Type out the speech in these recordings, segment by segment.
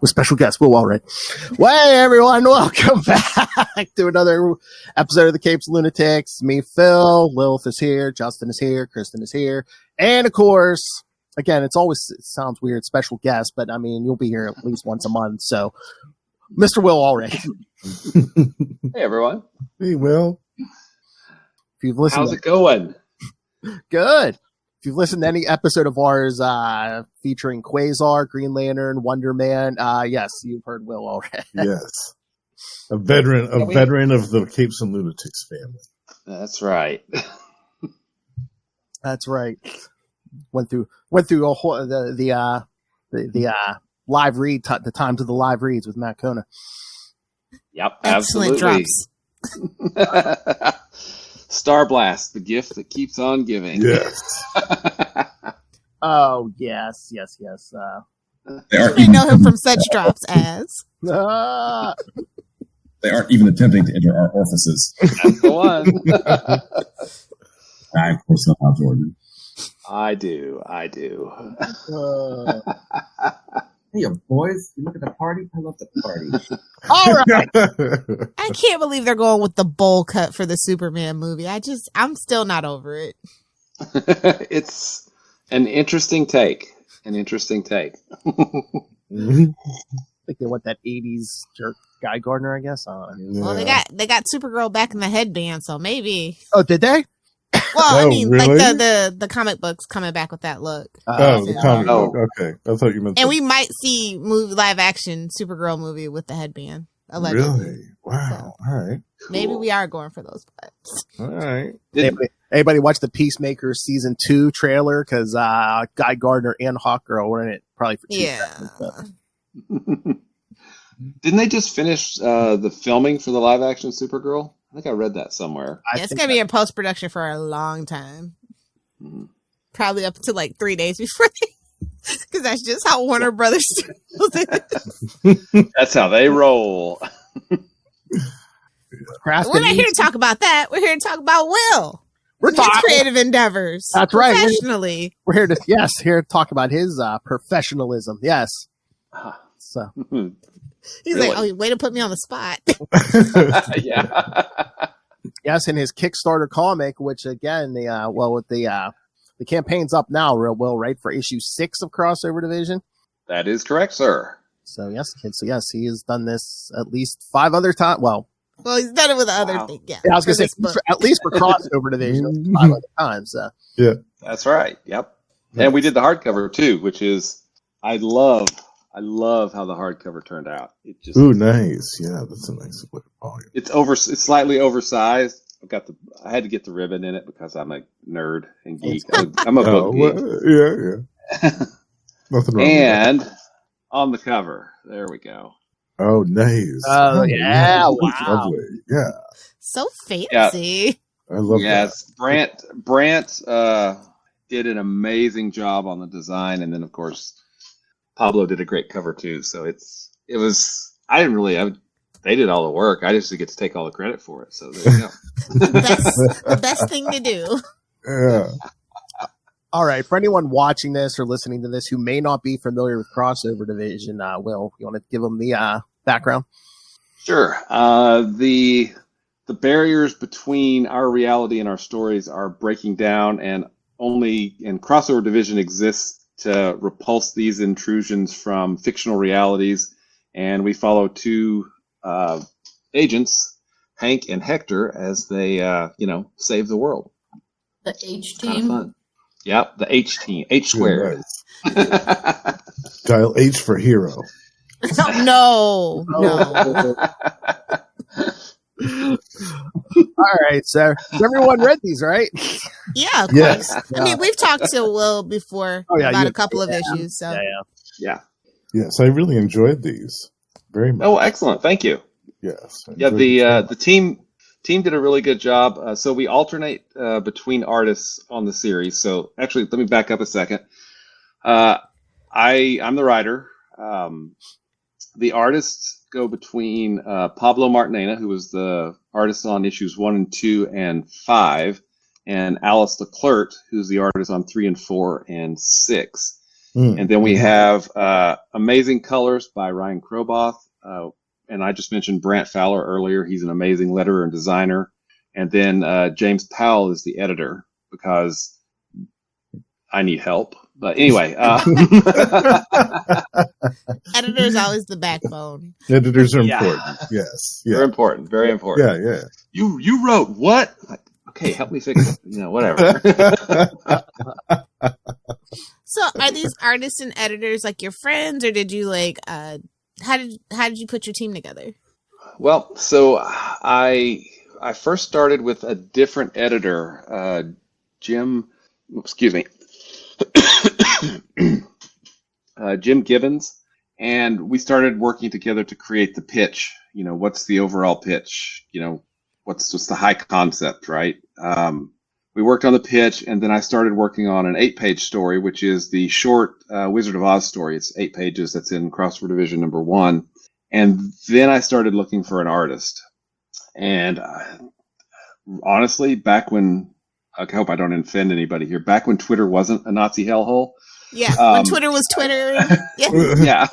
with special guest Will Allred. Well, hey everyone, welcome back to another episode of the Capes and Lunatics. Me, Phil, Lilith is here, Justin is here, Kristen is here, and of course, again, it sounds weird, special guest, but I mean, you'll be here at least once a month, so Mr. Will Allred. Hey everyone. Hey Will. If you've listened, how's it going? Good. If you've listened to any episode of ours featuring Quasar, Green Lantern, Wonder Man, yes, you've heard Will Allred. Yes, a veteran of the Capes and Lunatics family. That's right. That's right. Went through a whole, the live read, the times of the live reads with Matt Kona. Yep, excellent absolutely. Drops. Star Blast, the gift that keeps on giving. Yes. Oh yes. You may know him from such drops as. They aren't even attempting to enter our orifices. That's the one. I, of course, know how, Jordan. I do. Hey, boys, you look at the party? I love the party. All right. I can't believe they're going with the bowl cut for the Superman movie. I'm still not over it. It's an interesting take. I think they want that 80s jerk Guy Gardner, I guess. Well, they got Supergirl back in the headband, so maybe. Oh, did they? Well, I mean, really? like the comic books coming back with that look. The comic book. Okay, I thought you meant. And we might see live action Supergirl movie with the headband. Allegedly. Really? Wow. So, all right. Maybe we are going for those vibes. All right. Anybody watch the Peacemaker season 2 trailer? Because Guy Gardner and Hawkgirl were in it probably for 2 seconds. Didn't they just finish the filming for the live action Supergirl? I think I read that somewhere. It's going to be in post-production for a long time. Mm-hmm. Probably up to like 3 days before because that's just how Warner Brothers does it. That's how they roll. We're not here to talk about that. We're here to talk about Will. We're talking creative endeavors. That's right. Professionally. We're here to talk about his professionalism. Yes. So he's really? like, oh, way to put me on the spot. Yeah. Yes, in his Kickstarter comic, which again, the campaign's up now, Will, right, for issue 6 of Crossover Division. That is correct, sir. So yes, kids. So yes, he has done this at least 5 other times. Well, he's done it with other things. Yeah, I was going to say at least for Crossover Division 5 other times. So. Yeah, that's right. Yep. And we did the hardcover too, which is I love how the hardcover turned out. It just nice. Yeah, that's a nice volume. It's slightly oversized. I had to get the ribbon in it because I'm a nerd and geek. I'm a book geek. Yeah. Nothing wrong. And on the cover, there we go. Oh, nice. Oh, yeah. Wow. Lovely. Yeah. So fancy. Yeah. I love that. Yes, Brant did an amazing job on the design, and then of course Pablo did a great cover too. So they did all the work. I just get to take all the credit for it. So there you go. The best thing to do. Yeah. All right. For anyone watching this or listening to this who may not be familiar with Crossover Division, Will, you want to give them the background? Sure. The barriers between our reality and our stories are breaking down, and Crossover Division exists to repulse these intrusions from fictional realities. And we follow 2 agents, Hank and Hector, as they save the world. The H team. Yep, the H team, H squared. Dial H for hero. No. All right, so everyone read these, right? Yeah, of yes. course. I mean, we've talked to Will before about a couple of issues. So Yeah. Yes, I really enjoyed these very much. Oh, excellent! Thank you. Yes. Yeah, the team did a really good job. So we alternate between artists on the series. So actually, let me back up a second. I'm the writer. The artists go between Pablo Martinena, who was the artist on issues 1 and 2 and 5, and Alice Leclerc, who's the artist on 3 and 4 and 6. And then we have Amazing Colors by Ryan Kroboth. And I just mentioned Brant Fowler earlier. He's an amazing letterer and designer. And then James Powell is the editor because I need help. But anyway. Editor is always the backbone. Editors are important. Yes. Yeah. They're important. Very important. Yeah. You wrote what? Like, okay, help me fix it. Whatever. So are these artists and editors like your friends, or did you how did you put your team together? Well, so I first started with a different editor, Jim Gibbons, and we started working together to create the pitch. What's the overall pitch? What's just the high concept, right? We worked on the pitch, and then I started working on an 8-page story, which is the short Wizard of Oz story. It's 8 pages. That's in Crossover Division number 1. And then I started looking for an artist. And honestly, back when, I hope I don't offend anybody here, back when Twitter wasn't a Nazi hellhole. Yeah, when Twitter was Twitter. Yeah.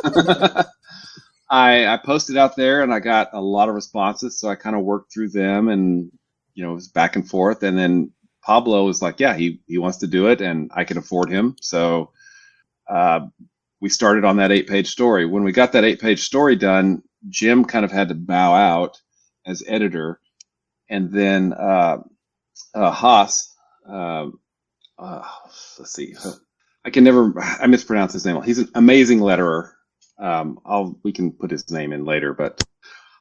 I posted out there, and I got a lot of responses, so I kind of worked through them, and it was back and forth. And then Pablo was like, yeah, he wants to do it, and I can afford him. So we started on that 8-page story. When we got that 8-page story done, Jim kind of had to bow out as editor. And then Haas, let's see, I mispronounce his name. He's an amazing letterer. We can put his name in later, but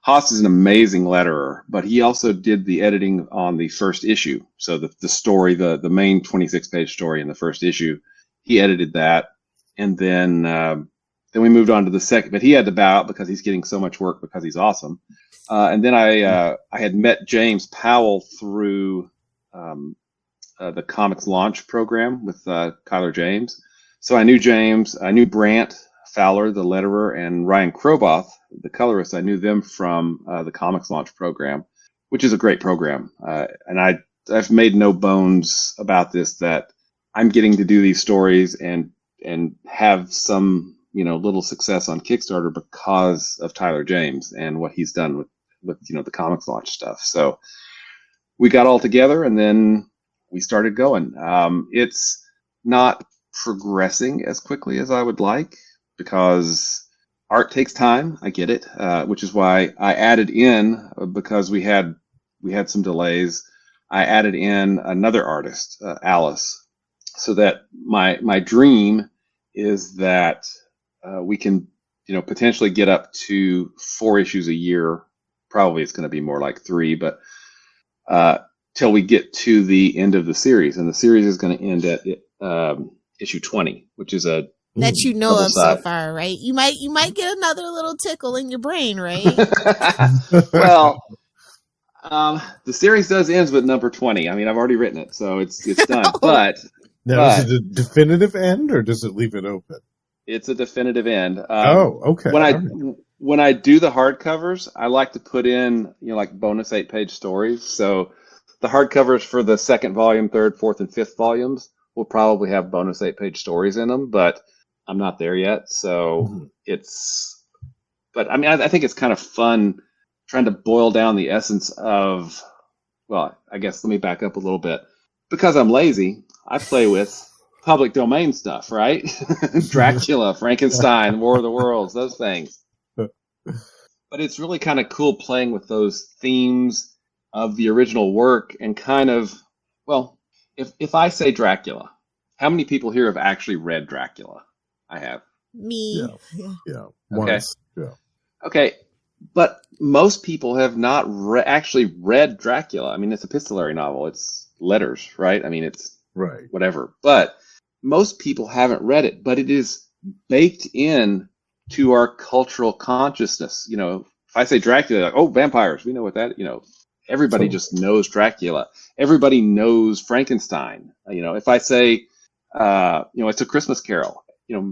Haas is an amazing letterer, but he also did the editing on the first issue. So the story, the main 26-page story in the first issue, he edited that. And then we moved on to the second, but he had to bow out because he's getting so much work because he's awesome. And then I had met James Powell through the Comics Launch program with Kyler James. So I knew James, I knew Brant Fowler, the letterer, and Ryan Kroboth, the colorist. I knew them from the Comics Launch program, which is a great program. And I've made no bones about this, that I'm getting to do these stories and have some, little success on Kickstarter because of Tyler James and what he's done with the Comics Launch stuff. So we got all together, and then we started going. It's not progressing as quickly as I would like, because art takes time. I get it, which is why I added in, because we had some delays. I added in another artist, Alice, so that my dream is that we can, potentially get up to 4 issues a year. Probably it's going to be more like 3, but till we get to the end of the series, and the series is going to end at issue 20, which is a that you know of so far, right? You might get another little tickle in your brain, right? Well, the series does end with number 20. I mean, I've already written it, so it's done. But now, is it a definitive end, or does it leave it open? It's a definitive end. Okay. When I do the hardcovers, I like to put in, like bonus 8-page stories. So the hardcovers for the 2nd volume, 3rd, 4th, and 5th volumes will probably have bonus 8-page stories in them, but I'm not there yet. So but I mean, I think it's kind of fun trying to boil down the essence of, well, I guess let me back up a little bit. Because I'm lazy, I play with public domain stuff, right? Dracula, Frankenstein, War of the Worlds, those things. But it's really kind of cool playing with those themes of the original work, and kind of, well, if I say Dracula, how many people here have actually read Dracula? I have. Me. Yeah. Okay. Yeah. Okay. But most people have not actually read Dracula. I mean, it's a epistolary novel. It's letters, right? I mean, it's right. Whatever. But most people haven't read it, but it is baked in to our cultural consciousness. If I say Dracula, like, oh, vampires, we know what that, everybody just knows Dracula. Everybody knows Frankenstein. If I say, it's A Christmas Carol,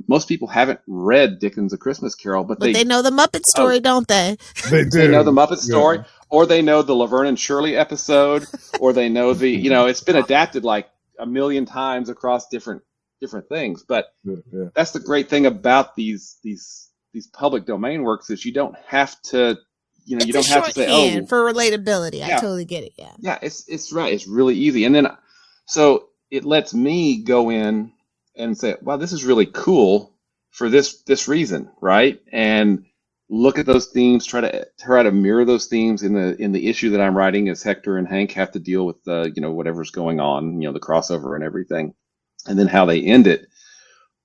most people haven't read Dickens' A Christmas Carol, but they know the Muppet story, don't they? They do. They know the Muppet story, or they know the Laverne and Shirley episode, or they know the, it's been adapted like a million times across different different things. But Yeah. that's the great thing about these public domain works is you don't have to, you It's don't a have to say, oh, shorthand for relatability. I yeah. totally get it. Yeah. Yeah, it's right. It's really easy. And then, so it lets me go in and say, wow, this is really cool for this reason, right? And look at those themes, try to mirror those themes in the issue that I'm writing as Hector and Hank have to deal with whatever's going on, the crossover and everything, and then how they end it.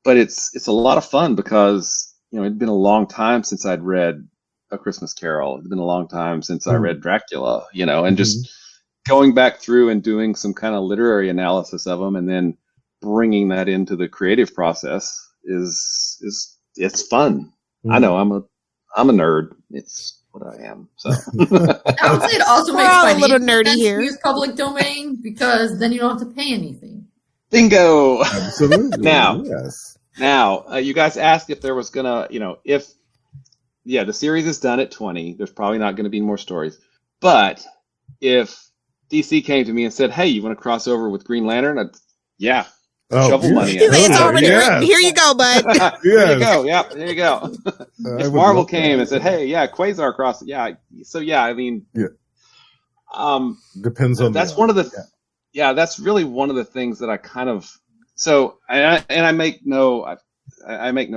But it's a lot of fun because it'd been a long time since I'd read A Christmas Carol. It'd been a long time since I read Dracula, and just going back through and doing some kind of literary analysis of them and then bringing that into the creative process it's fun. I know I'm a nerd. It's what I am. So I would say it also We're makes all a little financial nerdy sense here. to use public domain because then you don't have to pay anything. bingo. Absolutely. Now, Yes. Now, you guys asked if there was gonna, the series is done at 20. There's probably not going to be more stories. But if DC came to me and said, "Hey, you want to cross over with Green Lantern?" Shovel money. He's like, it's already yes. written. Here you go, bud. There you go. Yep, there you go. If Marvel came and said, "Hey, yeah, Quasar cross," I mean, depends on. That's one of the. That's really one of the things that I kind of. So, I make no, I make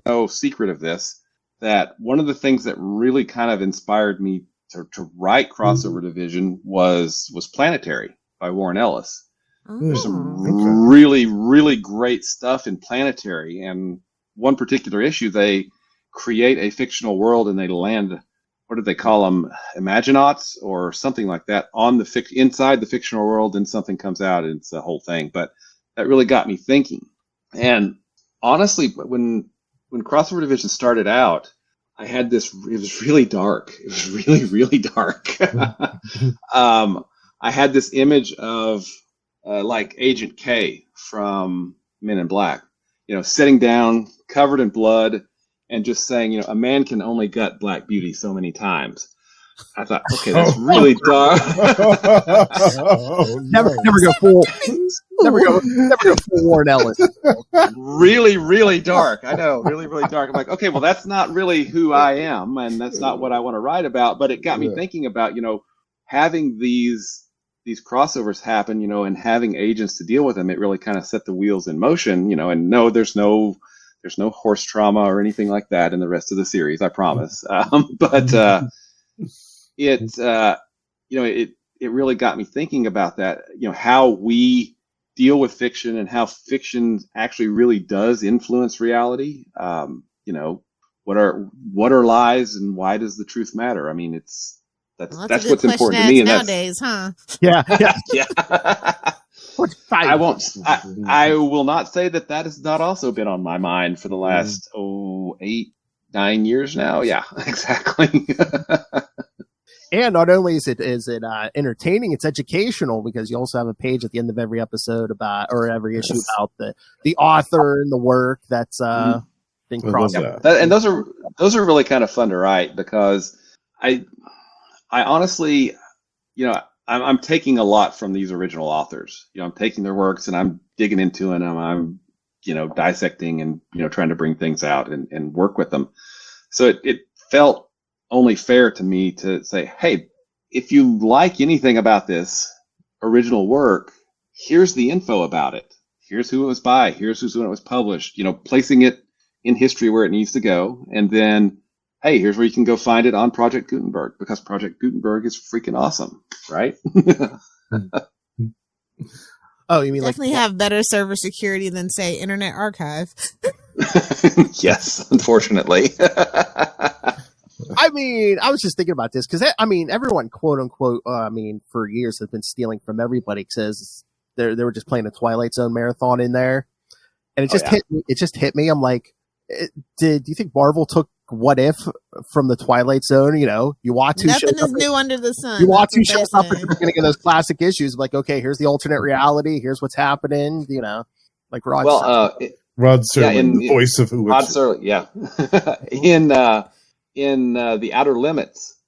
no secret of this. That one of the things that really kind of inspired me to write Crossover Division was Planetary by Warren Ellis. There's some really, really great stuff in Planetary, and one particular issue, they create a fictional world and they land, what do they call them, Imaginauts or something like that, on inside the fictional world, and something comes out and it's the whole thing. But that really got me thinking. And honestly, when Crossover Division started out, I had this, it was really dark. It was really, really dark. I had this image of like Agent K from Men in Black, sitting down, covered in blood, and just saying, a man can only gut Black Beauty so many times. I thought, okay, that's really dark. Never go full Warren Ellis. Really, really dark. I know, really, really dark. I'm like, okay, well, that's not really who I am, and that's not what I want to write about. But it got me thinking about, having these crossovers happen, and having agents to deal with them. It really kind of set the wheels in motion, and no, there's no horse trauma or anything like that in the rest of the series, I promise. But it really got me thinking about that, how we deal with fiction and how fiction actually really does influence reality. What are lies and why does the truth matter? I mean, that's what's important to me. And nowadays, huh? Yeah. I will not say that has not also been on my mind for the last 8-9 years now. Yeah, exactly. And not only is it entertaining, it's educational, because you also have a page at the end of every episode or every issue about the author and the work that's been crossed. And those are really kind of fun to write, because I honestly, I'm taking a lot from these original authors. I'm taking their works and I'm digging into them. I'm dissecting and trying to bring things out and work with them. So it felt only fair to me to say, hey, if you like anything about this original work, here's the info about it. Here's who it was by. Here's when it was published. Placing it in history where it needs to go, and then, hey, here's where you can go find it on Project Gutenberg, because Project Gutenberg is freaking awesome, right? Oh, you mean definitely have better server security than, say, Internet Archive. Yes, unfortunately. I mean, I was just thinking about this because everyone, quote unquote, for years has been stealing from everybody, because they were just playing a Twilight Zone marathon in there, and it just hit me. It just hit me. I'm like, do you think Marvel took What If from the Twilight Zone? Uatu nothing is new under the sun. Uatu shows up at the beginning of those classic issues, like, okay, here's the alternate reality. Here's what's happening. Like Rod. Rod Serling, the voice of who? Rod Serling, yeah. In The Outer Limits,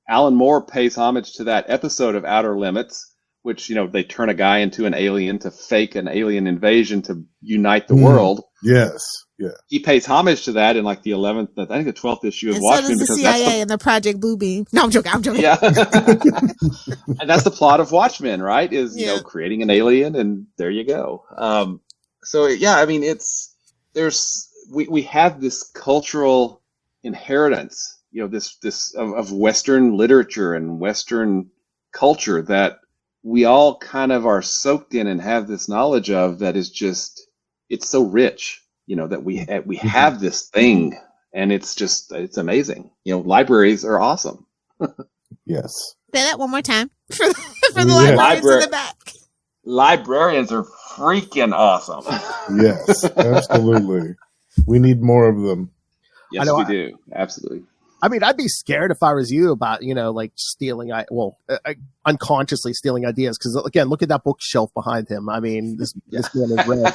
Alan Moore pays homage to that episode of Outer Limits which, they turn a guy into an alien to fake an alien invasion to unite the world. Yes. Yeah. He pays homage to that in like the 11th, I think the 12th issue of And Watchmen. so does the CIA and the Project Bluebeam. No, I'm joking. Yeah. And that's the plot of Watchmen, right? Is, creating an alien, and there you go. So yeah, I mean, we have this cultural inheritance, this of Western literature and Western culture that we all kind of are soaked in and have this knowledge of, that is just, it's so rich, that we have this thing, and it's amazing. Libraries are awesome. Yes. Say that one more time for the librarians in the back. Librarians are freaking awesome. Yes, absolutely. We need more of them. Yes, we do. Absolutely. I mean, I'd be scared if I was you about, like stealing, unconsciously stealing ideas. Because again, look at that bookshelf behind him. I mean, this man is red.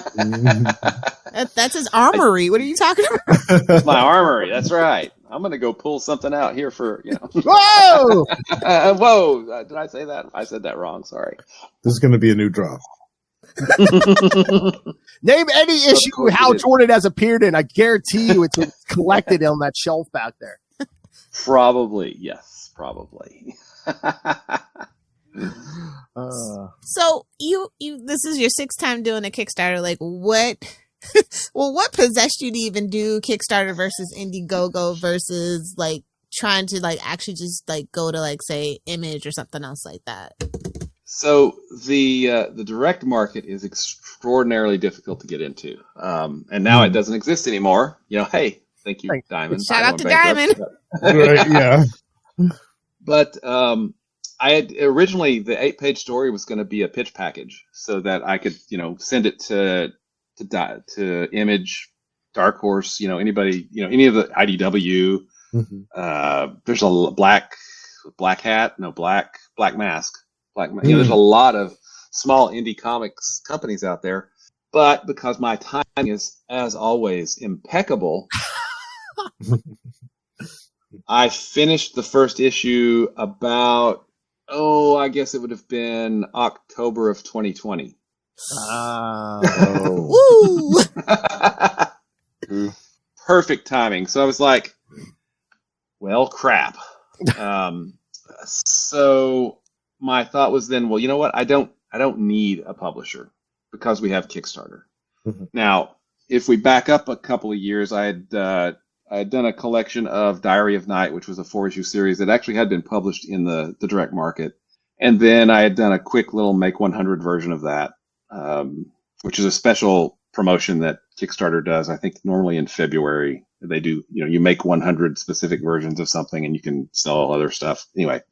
That's his armory. What are you talking about? It's my armory. That's right. I'm going to go pull something out here for, Whoa! Whoa! Did I say that? I said that wrong. Sorry. This is going to be a new drop. Name any issue Hal Jordan has appeared in. I guarantee you it's collected on that shelf back there. Probably. Yes, probably. So you this is your 6th time doing a Kickstarter. Like, what what possessed you to even do Kickstarter versus Indiegogo versus like trying to like actually just like go to like say Image or something else like that? So the direct market is extraordinarily difficult to get into, and now it doesn't exist anymore. Hey, thank you, Diamond. Shout out to Diamond. Right, yeah. But I had originally, the 8-page story was going to be a pitch package so that I could, send it to Image, Dark Horse, anybody, any of the IDW. Mm-hmm. There's a black mask. There's a lot of small indie comics companies out there, but because my timing is, as always, impeccable, I finished the first issue about, I guess it would have been October of 2020. Perfect timing. So I was like, well, crap. So my thought was then, well, you know what? I don't need a publisher because we have Kickstarter. Mm-hmm. Now, if we back up a couple of years, I had done a collection of Diary of Night, which was a 4-issue series that actually had been published in the direct market. And then I had done a quick little Make 100 version of that, which is a special promotion that Kickstarter does. I think normally in February they do, you make 100 specific versions of something and you can sell other stuff. Anyway.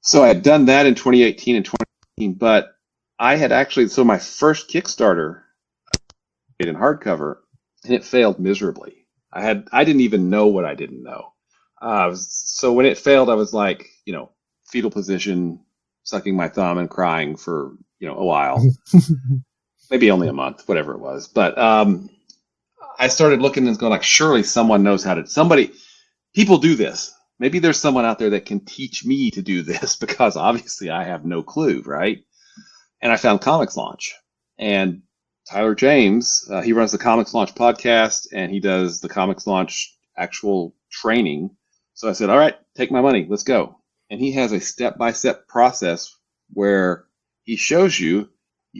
So I had done that in 2018 and 2019, but I had actually, so my first Kickstarter in hardcover, and it failed miserably. I didn't even know what I didn't know. So when it failed, I was like, fetal position, sucking my thumb and crying for, a while, maybe only a month, whatever it was. But I started looking and going like, surely someone knows how to, people do this. Maybe there's someone out there that can teach me to do this because obviously I have no clue, right? And I found Comics Launch. And Tyler James, he runs the Comics Launch podcast and he does the Comics Launch actual training. So I said, all right, take my money, let's go. And he has a step-by-step process where he shows you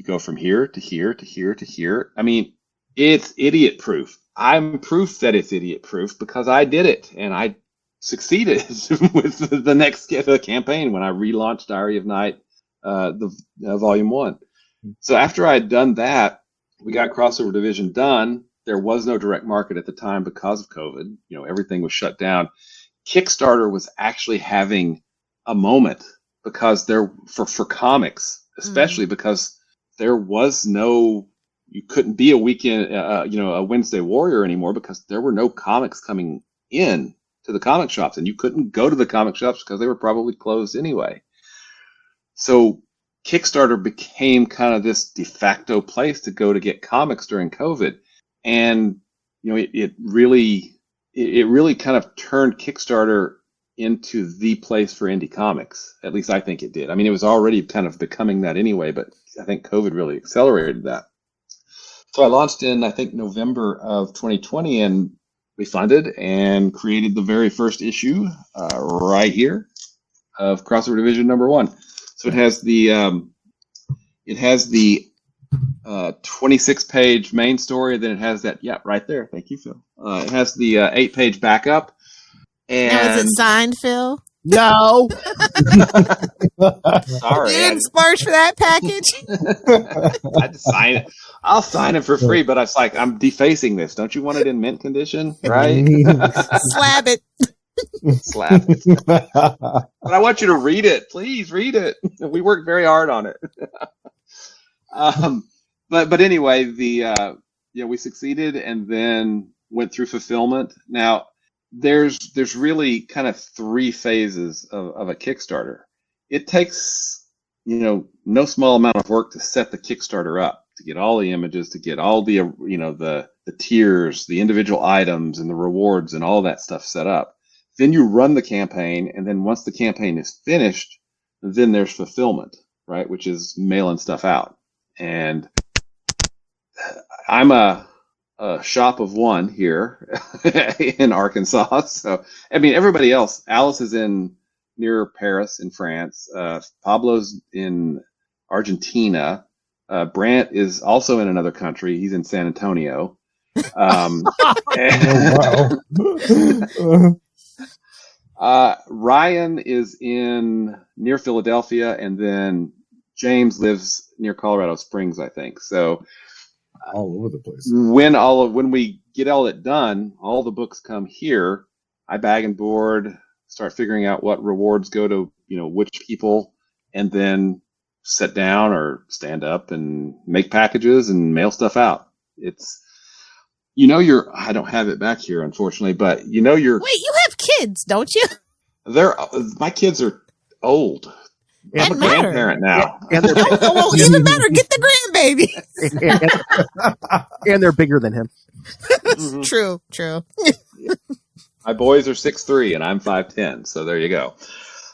go from here to here to here to here. I mean, it's idiot-proof. I'm proof that it's idiot-proof because I did it and I succeeded with the next campaign when I relaunched Diary of Night, Volume 1. So after I had done that, we got Crossover Division done. There was no direct market at the time because of COVID. Everything was shut down. Kickstarter was actually having a moment because for comics, especially because there was no, you couldn't be a weekend, a Wednesday Warrior anymore because there were no comics coming in to the comic shops, and you couldn't go to the comic shops because they were probably closed anyway. So Kickstarter became kind of this de facto place to go to get comics during COVID. And, it really kind of turned Kickstarter into the place for indie comics. At least I think it did. I mean, it was already kind of becoming that anyway, but I think COVID really accelerated that. So I launched in, I think, November of 2020, and we funded and created the very first issue right here of Crossover Division #1. So it has the 26-page main story. Then it has that, right there. Thank you, Phil. It has the 8-page backup. And now, is it signed, Phil? No. Sorry, you didn't splurge for that package. I had to sign it. I'll sign it for free, but it's like, I'm defacing this. Don't you want it in mint condition, right? Slab it. Slap it. But I want you to read it. Please read it. We worked very hard on it. But anyway, we succeeded and then went through fulfillment. Now, there's really kind of 3 phases of a Kickstarter. It takes, no small amount of work to set the Kickstarter up, to get all the images, to get all the, the tiers, the individual items and the rewards and all that stuff set up. Then you run the campaign, and then once the campaign is finished, then there's fulfillment, right? Which is mailing stuff out. And I'm a shop of one here in Arkansas. So, I mean, everybody else, Alice is near Paris in France. Pablo's in Argentina. Brant is also in another country. He's in San Antonio. Ryan is near Philadelphia, and then James lives near Colorado Springs, I think. So all over the place. When we get all it done, all the books come here. I bag and board, start figuring out what rewards go to, which people, and then sit down or stand up and make packages and mail stuff out. It's, I don't have it back here, unfortunately, but Wait, you have kids, don't you? My kids are old. I'm a grandparent now. And they're, well, even better, get the grandbaby. and they're bigger than him. Mm-hmm. True. My boys are 6'3" and I'm 5'10", so there you go.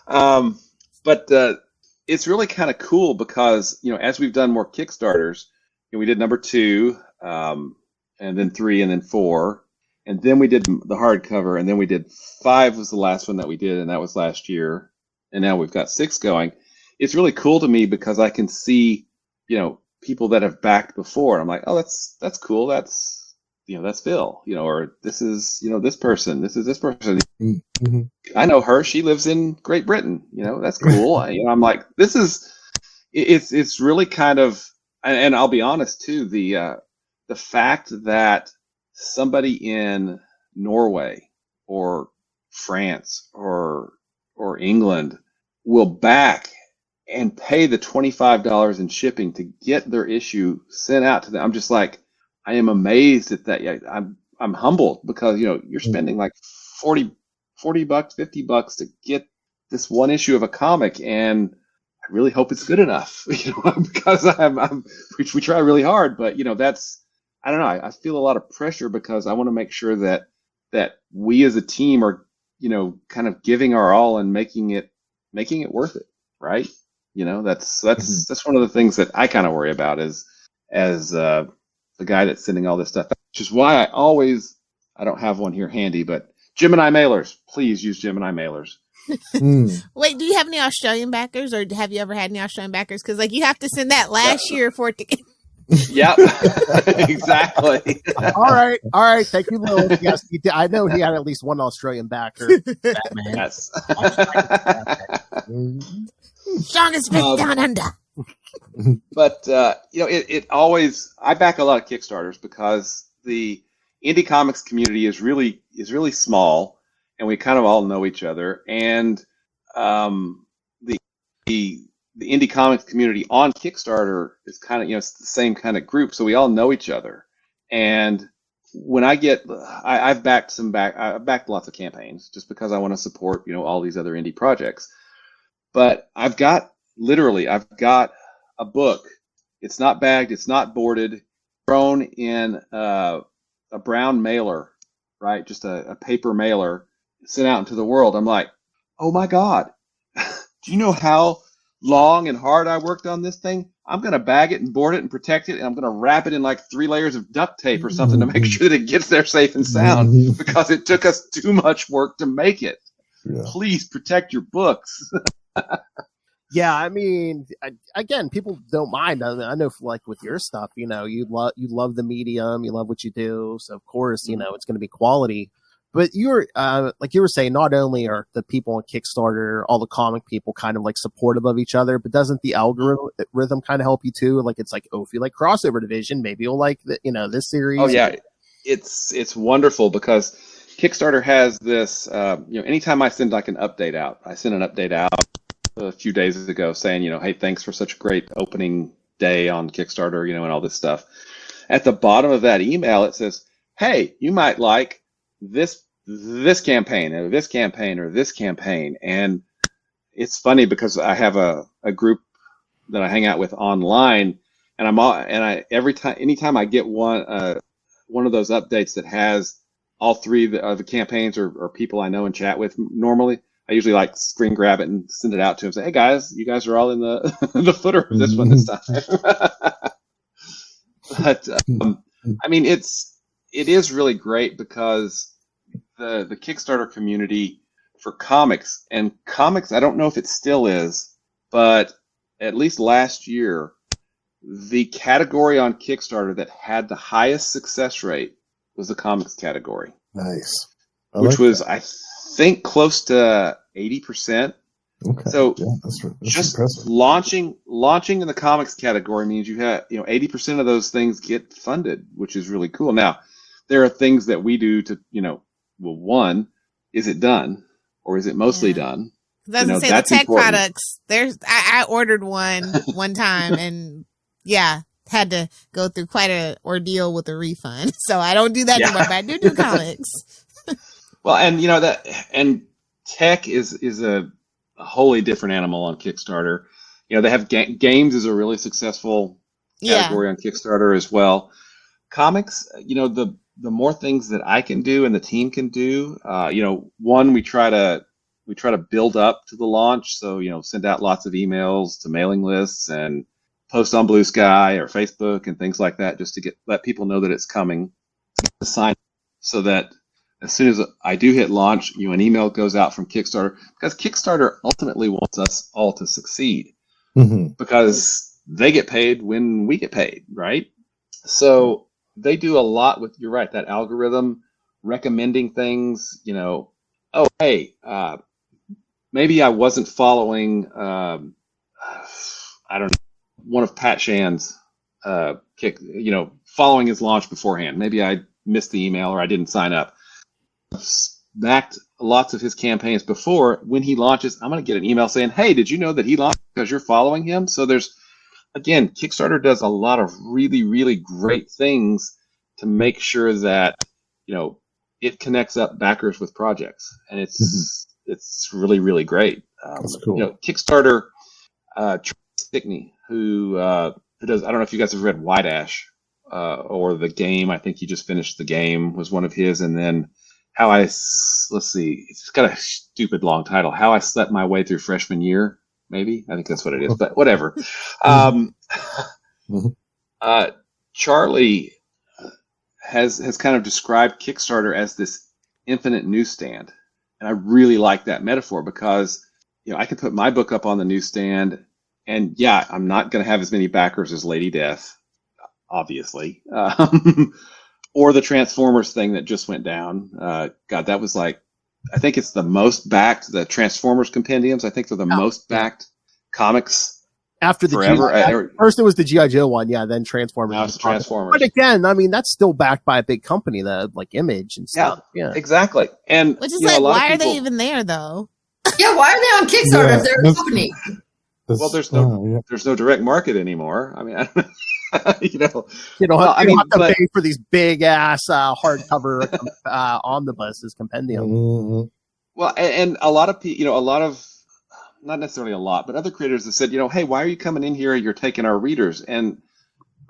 But it's really kind of cool because, as we've done more Kickstarters, we did #2, and then 3, and then 4, and then we did the hardcover, and then we did 5 was the last one that we did, and that was last year. And now we've got 6 going. It's really cool to me because I can see, people that have backed before. And I'm like, oh, that's cool. That's Phil, or this is, this person. This is this person. Mm-hmm. I know her. She lives in Great Britain. That's cool. I'm like, it's really kind of, and I'll be honest too, the fact that somebody in Norway or France or England will back and pay the $25 in shipping to get their issue sent out to them. I'm just like, I am amazed at that. I'm humbled because, you're spending like $40, $50 to get this one issue of a comic, and I really hope it's good enough, because we try really hard, but that's, I don't know. I feel a lot of pressure because I want to make sure that we as a team are, kind of giving our all and making it worth it, right? That's one of the things that I kind of worry about as the guy that's sending all this stuff, which is why I don't have one here handy, but Gemini mailers, please use Gemini mailers. Wait, do you have any Australian backers, or have you ever had any Australian backers? Because you have to send that last year for it to get. Yep, exactly. All right. Thank you, Lilith. Yes, I know he had at least one Australian backer. Batman. Yes. Strongest fish down under. But it always, I back a lot of Kickstarters because the indie comics community is really small, and we kind of all know each other, and the indie comics community on Kickstarter is kind of, it's the same kind of group. So we all know each other. And when I've backed lots of campaigns just because I want to support, all these other indie projects. But I've got a book. It's not bagged. It's not boarded, thrown in a brown mailer, right? Just a paper mailer sent out into the world. I'm like, oh my God, do you know how long and hard I worked on this thing? I'm going to bag it and board it and protect it, and I'm going to wrap it in like 3 layers of duct tape or something to make sure that it gets there safe and sound because it took us too much work to make it. Yeah. Please protect your books. Yeah, I mean, again, people don't mind. I know, like with your stuff, you love the medium, you love what you do, so of course, it's going to be quality. But you're like you were saying, not only are the people on Kickstarter, all the comic people, kind of like supportive of each other, but doesn't the algorithm kind of help you too? Like it's like, oh, if you like Crossover Division, maybe you'll like this series. Oh yeah, it's wonderful because Kickstarter has this. Anytime I send like an update out, I sent an update out a few days ago saying, hey, thanks for such a great opening day on Kickstarter, and all this stuff. At the bottom of that email, it says, hey, you might like this campaign or this campaign or this campaign. And it's funny because I have a group that I hang out with online, and anytime I get one of those updates that has all 3 of the campaigns or people I know and chat with normally, I usually like screen grab it and send it out to them. Say, hey guys, you guys are all in the the footer of this one this time. But I mean, it is really great because the Kickstarter community for comics, I don't know if it still is, but at least last year, the category on Kickstarter that had the highest success rate was the comics category. Nice. Which was, I think, close to 80%. Okay. So that's just impressive. launching in the comics category means you have 80% of those things get funded, which is really cool. Now, there are things that we do to one, is it done or is it mostly done? Doesn't say the tech important. Products. I ordered one time and had to go through quite an ordeal with a refund. So I don't do that anymore, but I do comics. Well, and tech is a wholly different animal on Kickstarter. They have games is a really successful category on Kickstarter as well. Comics, the more things that I can do and the team can do, one, we try to build up to the launch. So, send out lots of emails to mailing lists and post on Blue Sky or Facebook and things like that, just to let people know that it's coming. Sign so that as soon as I do hit launch, an email goes out from Kickstarter, because Kickstarter ultimately wants us all to succeed because they get paid when we get paid, right? So they do a lot with, you're right, that algorithm recommending things, oh, hey, maybe I wasn't following, I don't know, one of Pat Shan's following his launch beforehand. Maybe I missed the email or I didn't sign up. Backed lots of his campaigns before. When he launches, I'm going to get an email saying, hey, did you know that he launched because you're following him? So again, Kickstarter does a lot of really, really great things to make sure that, it connects up backers with projects. And it's really, really great. That's cool. Kickstarter, Stickney, who does, I don't know if you guys have read White Ash or the game. I think he just finished the game was one of his. And then let's see, it's got a stupid long title. How I Slept My Way Through Freshman Year, maybe. I think that's what it is, but whatever. Charlie has kind of described Kickstarter as this infinite newsstand. And I really like that metaphor because, I can put my book up on the newsstand and I'm not going to have as many backers as Lady Death, obviously. Or the Transformers thing that just went down. God, that was like, I think it's the most backed, the Transformers compendiums. I think they're the most backed comics after the forever. First it was the G.I. Joe one, then Transformers. Now it's Transformers. But again, I mean, that's still backed by a big company, like Image and stuff. Yeah, exactly. And which is why are they even there though? Yeah, why are they on Kickstarter if they're a company? Well, there's no direct market anymore. I mean, I don't know. You don't have to pay for these big ass hardcover omnibuses compendium. Well, and a lot of people, not necessarily a lot, but other creators have said, hey, why are you coming in here? You're taking our readers. And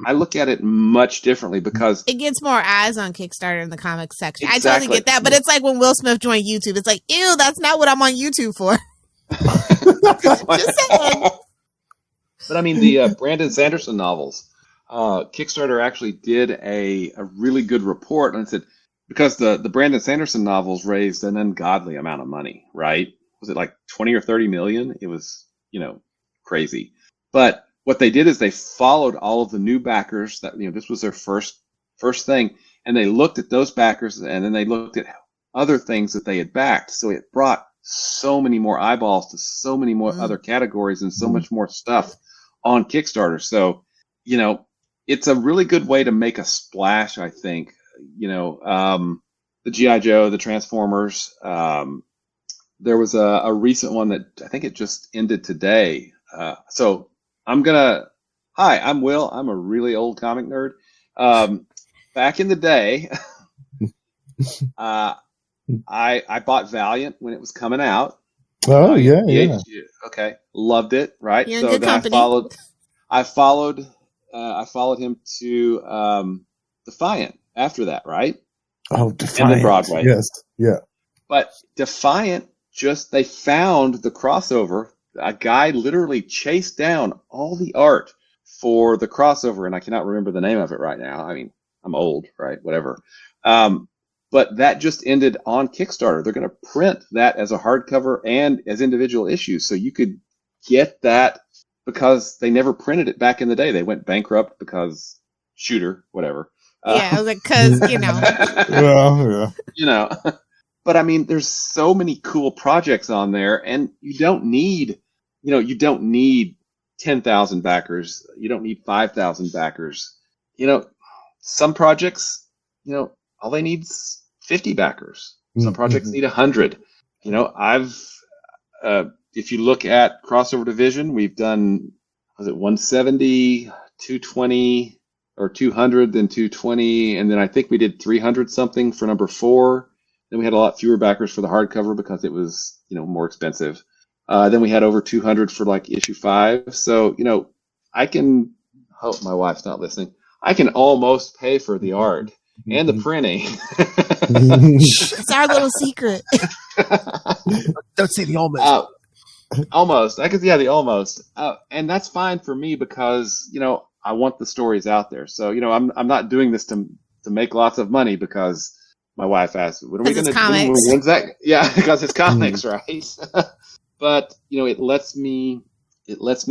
I look at it much differently because it gets more eyes on Kickstarter in the comics section. Exactly. I totally get that, but it's like when Will Smith joined YouTube. It's like, ew, that's not what I'm on YouTube for. Just saying. But I mean, the Brandon Sanderson novels, Kickstarter actually did a really good report and said, because the Brandon Sanderson novels raised an ungodly amount of money, right? Was it like 20 or 30 million? It was, crazy. But what they did is they followed all of the new backers that, this was their first thing. And they looked at those backers and then they looked at other things that they had backed. So it brought so many more eyeballs to so many more other categories and so much more stuff on Kickstarter. So, it's a really good way to make a splash, I think. The G.I. Joe, the Transformers. There was a recent one that I think it just ended today. So hi, I'm Will. I'm a really old comic nerd. Back in the day, I bought Valiant when it was coming out. Oh, yeah. Okay. Loved it. Right. You're in so good then company. I followed him to, Defiant after that. Right. Oh, Defiant. And the Broadway. Yes. Yeah. But Defiant they found the crossover. A guy literally chased down all the art for the crossover, and I cannot remember the name of it right now. I mean, I'm old, right? Whatever. But that just ended on Kickstarter. They're going to print that as a hardcover and as individual issues. So you could get that because they never printed it back in the day. They went bankrupt because shooter, whatever. Yeah, I was like, because, Well, yeah. But I mean, there's so many cool projects on there, and you don't need 10,000 backers. You don't need 5,000 backers. Some projects, all they need is 50 backers. Some projects need 100. If you look at Crossover Division, we've done, was it 170, 220, or 200, then 220, and then I think we did 300 something for number 4. Then we had a lot fewer backers for the hardcover because it was, more expensive. Then we had over 200 for like issue 5. So, I can hope my wife's not listening. I can almost pay for the art and the printing. it's our little secret. Don't say the almost. Almost. I could, the almost. And that's fine for me because, I want the stories out there. So, I'm not doing this to make lots of money because my wife asked, "What are we going to do? When's that?" Yeah, because it's comics, right? But it lets me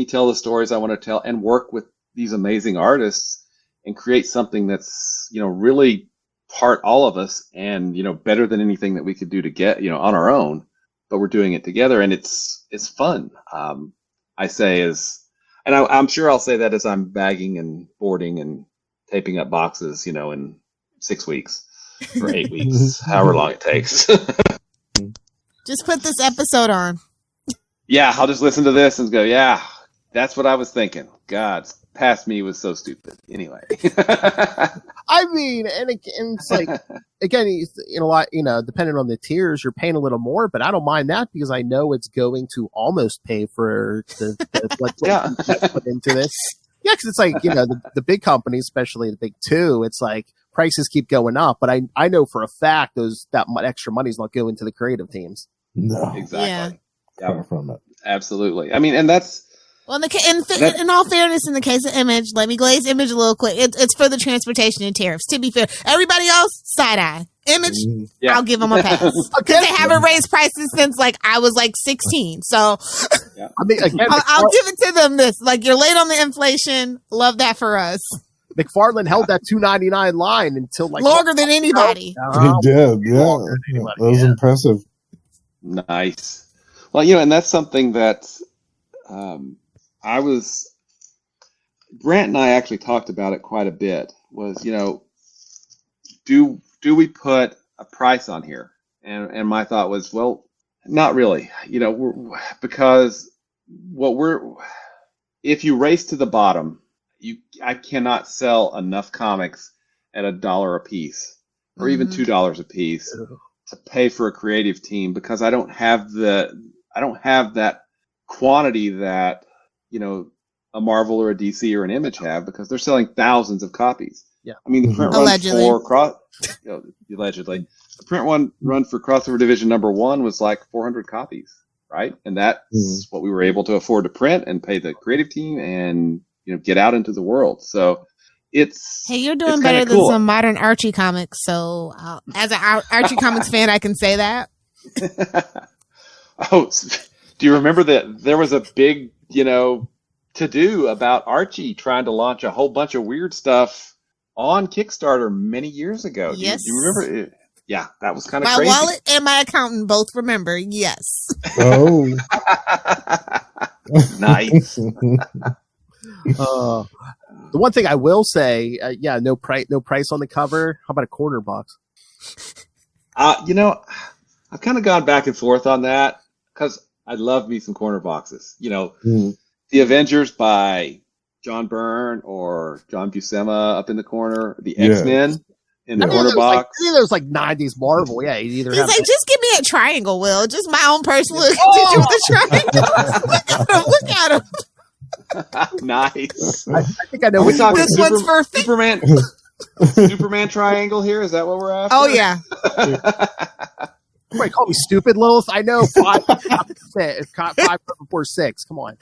tell the stories I want to tell and work with these amazing artists and create something that's really part all of us and better than anything that we could do to get on our own. But we're doing it together, and it's fun. I say and I'm sure I'll say that as I'm bagging and boarding and taping up boxes, in 6 weeks. For 8 weeks, however long it takes. Just put this episode on. Yeah, I'll just listen to this and go, yeah, that's what I was thinking. God, past me was so stupid. Anyway. I mean, and it's like, again, a lot, depending on the tiers, you're paying a little more, but I don't mind that because I know it's going to almost pay for what put into this. Yeah, because it's like, the big companies, especially the big two, it's like prices keep going up. But I know for a fact that extra money is not going to the creative teams. No. Exactly. Yeah. From it. Absolutely. I mean, and that's... Well, in all fairness, in the case of Image, let me glaze Image a little quick. It's for the transportation and tariffs. To be fair, everybody else, side eye. Image, I'll give them a pass because they haven't raised prices since I was 16. So, I mean, again, I'll give it to them. You're late on the inflation. Love that for us. McFarlane held that $2.99 line until longer than anybody. He did, yeah. That was impressive. Nice. Well, and that's something that Brant and I actually talked about it quite a bit. Was do we put a price on here? And my thought was, well, not really. Because if you race to the bottom, I cannot sell enough comics at $1 a piece or even $2 a piece to pay for a creative team because I don't have that quantity that a Marvel or a DC or an Image have, because they're selling thousands of copies. Yeah. I mean, the print run Allegedly. for allegedly, the print run for Crossover Division #1 was like 400 copies, right? And that's what we were able to afford to print and pay the creative team and get out into the world. So it's Hey, you're doing better than some modern Archie comics. So as an Archie comics fan, I can say that. Oh, do you remember that there was a big, to-do about Archie trying to launch a whole bunch of weird stuff on Kickstarter many years ago? Yes. Do you remember it? Yeah, that was kind of My crazy. wallet and my accountant both remember. Yes. Oh, Nice. The one thing I will say, no price on the cover. How about a corner box? I've kind of gone back and forth on that because I love me some corner boxes. The Avengers by John Byrne or John Buscema up in the corner, the X-Men in the corner box. I think there was like 90s Marvel. Yeah, He's like, just give me a triangle, Will. Just my own personal triangle. Look at him. Nice. I think I know. Are we talking This one's for Superman triangle here? Is that what we're after? Oh yeah. Wait, call me stupid, Lilith? I know 5, 5, 4, 6. Come on.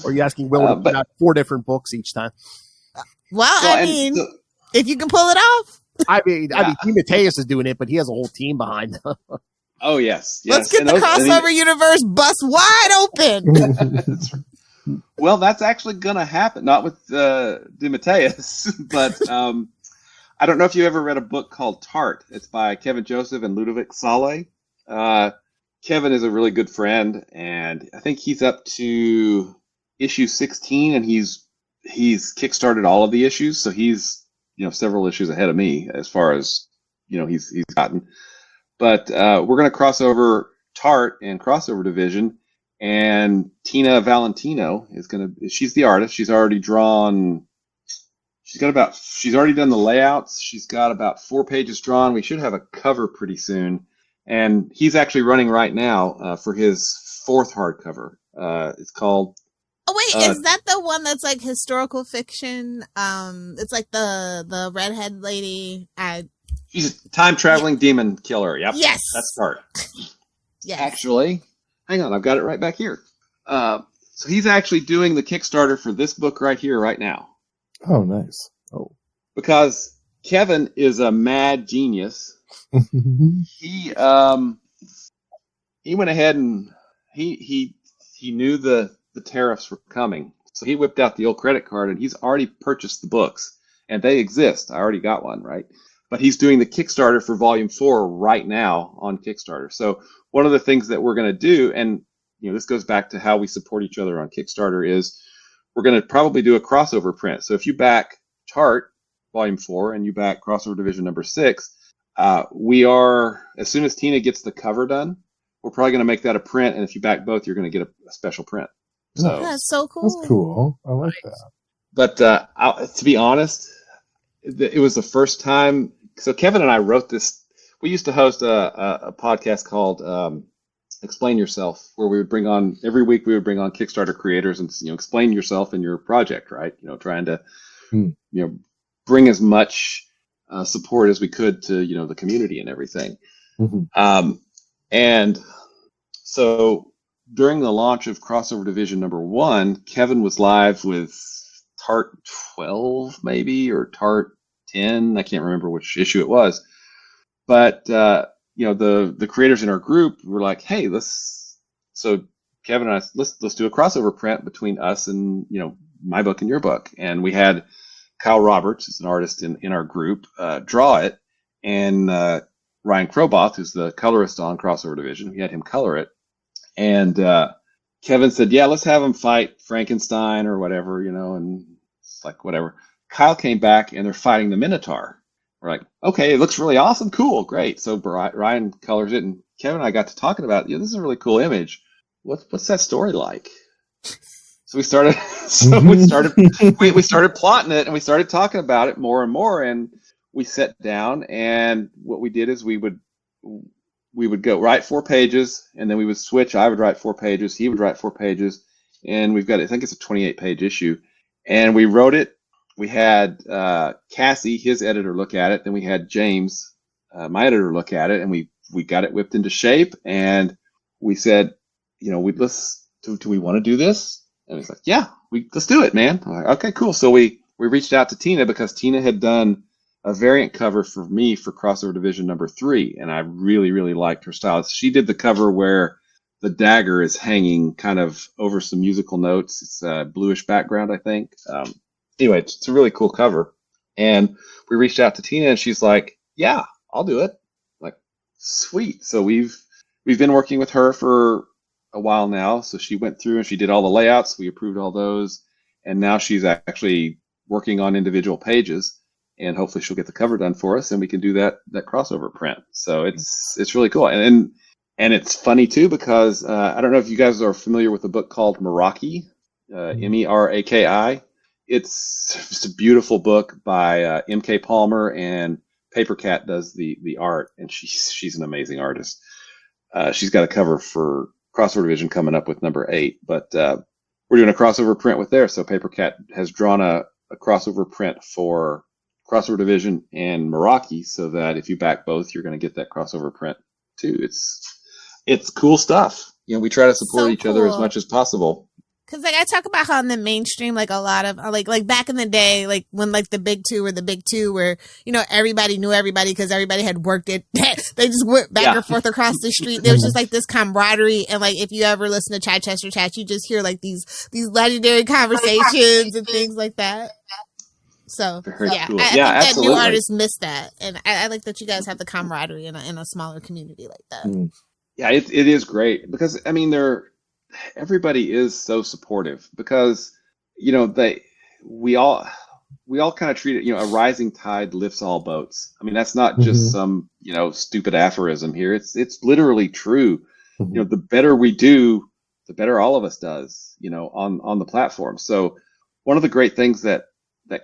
Or are you asking Will to put out 4 different books each time? Well, I mean, if you can pull it off. I mean, Mateus is doing it, but he has a whole team behind him. Oh yes. Let's get the crossover universe bust wide open. Well, that's actually going to happen. Not with DeMatteis, but I don't know if you ever read a book called Tart. It's by Kevin Joseph and Ludovic Saleh. Kevin is a really good friend, and I think he's up to issue 16, and he's kickstarted all of the issues, so he's several issues ahead of me as far as he's gotten. But we're going to cross over Tart and Crossover Division, and Tina Valentino she's the artist. She's already drawn. She's already done the layouts. She's got about 4 pages drawn. We should have a cover pretty soon. And he's actually running right now for his 4th hardcover. It's called. Oh wait, is that the one that's like historical fiction? It's like the redhead lady. She's a time traveling demon killer. Yep. Yes. That's Tart. Yes. Actually, hang on, I've got it right back here. So he's actually doing the Kickstarter for this book right here, right now. Oh, nice. Oh, because Kevin is a mad genius. He went ahead and he knew the tariffs were coming, so he whipped out the old credit card and he's already purchased the books, and they exist. I already got one, right? But he's doing the Kickstarter for Volume 4 right now on Kickstarter. So one of the things that we're going to do, and this goes back to how we support each other on Kickstarter, is we're going to probably do a crossover print. So if you back Tart Volume 4 and you back Crossover Division #6, we are, as soon as Tina gets the cover done, we're probably going to make that a print. And if you back both, you're going to get a special print. So that's so cool. That's cool. I like that. But to be honest, it was the first time. So Kevin and I wrote this. We used to host a podcast called Explain Yourself, where we would bring on, every week we would bring on Kickstarter creators and explain yourself and your project, right? Trying to bring as much support as we could to the community and everything. Mm-hmm. And so during the launch of Crossover Division #1, Kevin was live with Tart 12 maybe, or Tart 10. I can't remember which issue it was, but the creators in our group were like, hey, so Kevin and I, let's do a crossover print between us and my book and your book. And we had Kyle Roberts, who's an artist in our group, draw it, and Ryan Kroboth, who's the colorist on Crossover Division, we had him color it. And Kevin said, yeah, let's have him fight Frankenstein or whatever, and it's like, whatever. Kyle came back and they're fighting the Minotaur. We're like, okay, it looks really awesome. Cool. Great. So Ryan colors it, and Kevin and I got to talking about, this is a really cool image. What's that story like? So we started plotting it, and we started talking about it more and more. And we sat down, and what we did is we would we would go write 4 pages, and then we would switch. I would write 4 pages, he would write 4 pages, and we've got, I think it's a 28-page issue. And we wrote it. We had Cassie, his editor, look at it. Then we had James, my editor, look at it, and we got it whipped into shape. And we said, do we want to do this? And he's like, yeah, let's do it, man. I'm like, okay, cool. So we reached out to Tina because Tina had done a variant cover for me for Crossover Division number 3, and I really, really liked her style. She did the cover where the dagger is hanging kind of over some musical notes. It's a bluish background, I think. Anyway, it's a really cool cover. And we reached out to Tina, and she's like, yeah, I'll do it. Like, sweet. So we've been working with her for a while now. So she went through and she did all the layouts. We approved all those. And now she's actually working on individual pages. And hopefully she'll get the cover done for us, and we can do that crossover print. So it's really cool. And it's funny, too, because I don't know if you guys are familiar with a book called Meraki, Meraki. It's a beautiful book by M.K. Palmer, and Papercat does the art, and she's an amazing artist. She's got a cover for Crossover Division coming up with number 8, but we're doing a crossover print with there. So Papercat has drawn a crossover print for Crossover Division and Meraki, so that if you back both, you're going to get that crossover print too. It's cool stuff. We try to support each other as much as possible. Because I talk about how in the mainstream, a lot of like back in the day, when the big two were the big two, where everybody knew everybody because everybody had worked it. They just went back and forth across the street. There was just this camaraderie, and if you ever listen to Chichester Chat, you just hear these legendary conversations and things like that. So Very yeah, cool. I think absolutely. that new artists miss that, and I like that you guys have the camaraderie in a smaller community like that. Yeah, it is great because everybody is so supportive because we all kind of treat it, a rising tide lifts all boats. That's not just some stupid aphorism here. It's literally true. The better we do, the better all of us does. On the platform. So one of the great things that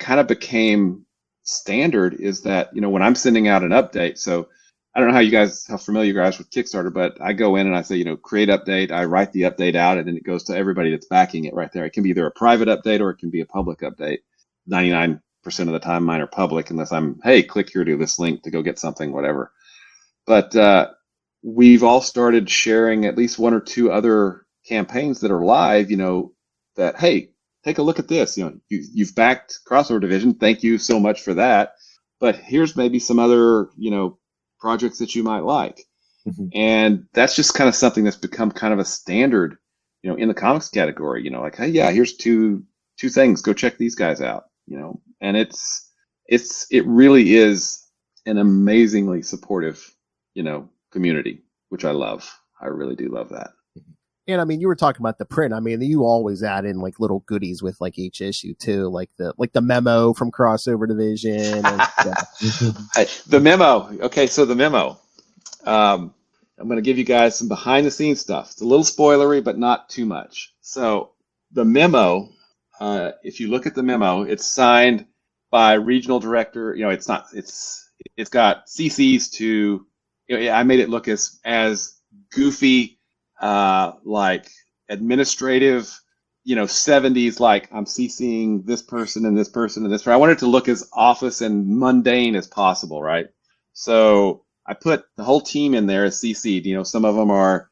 kind of became standard is that, when I'm sending out an update, so I don't know how familiar you guys with Kickstarter, but I go in and I say, create update. I write the update out, and then it goes to everybody that's backing it right there. It can be either a private update or it can be a public update. 99% of the time, mine are public, unless I'm, hey, click here to this link to go get something, whatever. But we've all started sharing at least 1 or 2 other campaigns that are live, that, hey, take a look at this. You've backed Crossover Division. Thank you so much for that. But here's maybe some other, projects that you might like. And that's just kind of something that's become kind of a standard, in the comics category, hey, yeah, here's two things. Go check these guys out, and it really is an amazingly supportive, community, which I love. I really do love that. And you were talking about the print. You always add in little goodies with each issue too, like the memo from Crossover Division. And, the memo. Okay, so the memo. I'm going to give you guys some behind the scenes stuff. It's a little spoilery, but not too much. So the memo, if you look at the memo, it's signed by regional director. It's got CCs to. I made it look as goofy. Administrative, 70s, I'm CCing this person and this person and this person. I wanted it to look as office and mundane as possible, right? So I put the whole team in there as CC'd. Some of them are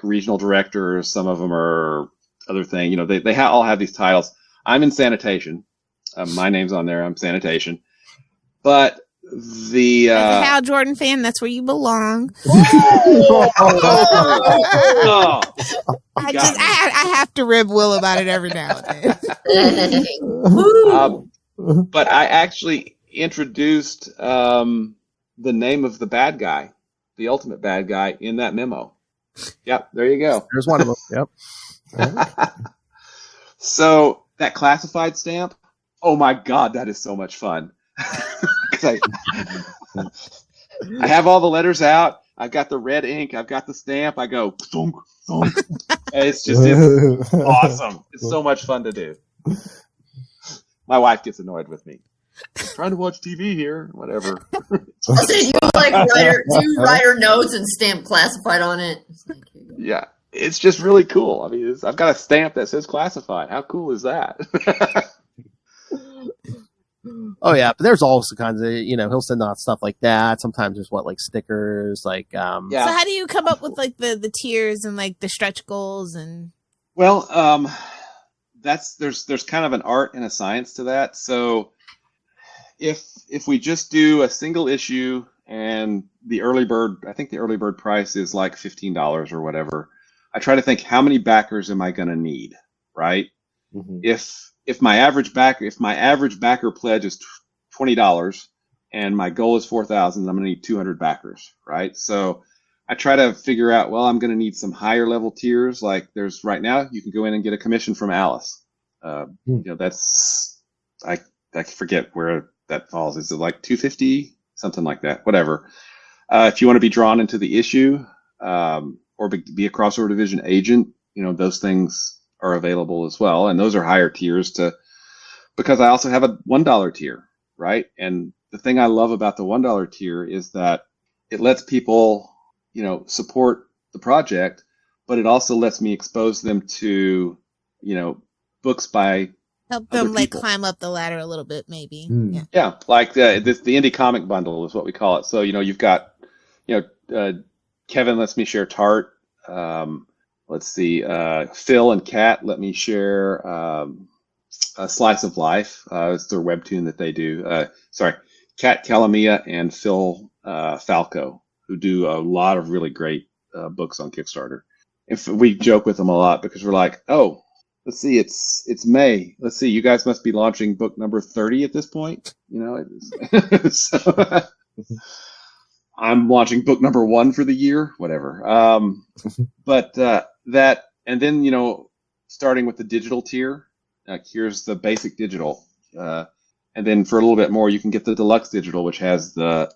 regional directors, some of them are other thing. They all have these titles. I'm in sanitation. My name's on there. I'm sanitation. But as a Hal Jordan fan, that's where you belong. I have to rib Will about it every now and then. But I actually introduced the name of the bad guy, the ultimate bad guy, in that memo. Yep, there you go. There's one of them. Yep. So that classified stamp, oh my God, that is so much fun. I have all the letters out. I've got the red ink. I've got the stamp. I go, thunk, thunk. It's awesome. It's so much fun to do. My wife gets annoyed with me. I'm trying to watch TV here. Whatever. So you write her notes and stamp classified on it. Yeah, it's just really cool. I mean, I've got a stamp that says classified. How cool is that? Oh yeah, but there's also kinds of, he'll send out stuff like that. Sometimes there's like stickers, like Yeah. So how do you come up with like the tiers and like the stretch goals and? Well, there's kind of an art and a science to that. So if we just do a single issue and I think the early bird price is like $15 or whatever. I try to think, how many backers am I going to need, right? Mm-hmm. If my average backer pledge is $20 and my goal is 4,000, I'm going to need 200 backers, right? So I try to figure out, well, I'm going to need some higher level tiers. Like there's right now, you can go in and get a commission from Alice. That's, I forget where that falls. Is it like 250, something like that? Whatever. If you want to be drawn into the issue, or be a crossover division agent, those things are available as well. And those are higher tiers because I also have a $1 tier, right? And the thing I love about the $1 tier is that it lets people, support the project, but it also lets me expose them to, books by help them like climb up the ladder a little bit, maybe. Yeah, like the indie comic bundle is what we call it. So you've got, Kevin lets me share Tart. Let's see, Phil and Kat let me share a Slice of Life. It's their webtoon that they do. Kat Calamia and Phil Falco, who do a lot of really great books on Kickstarter. If we joke with them a lot because we're like, oh, let's see, it's May. Let's see, you guys must be launching book number 30 at this point. So I'm launching book number 1 for the year, whatever. But that, and then, starting with the digital tier, here's the basic digital. And then for a little bit more, you can get the deluxe digital, which has the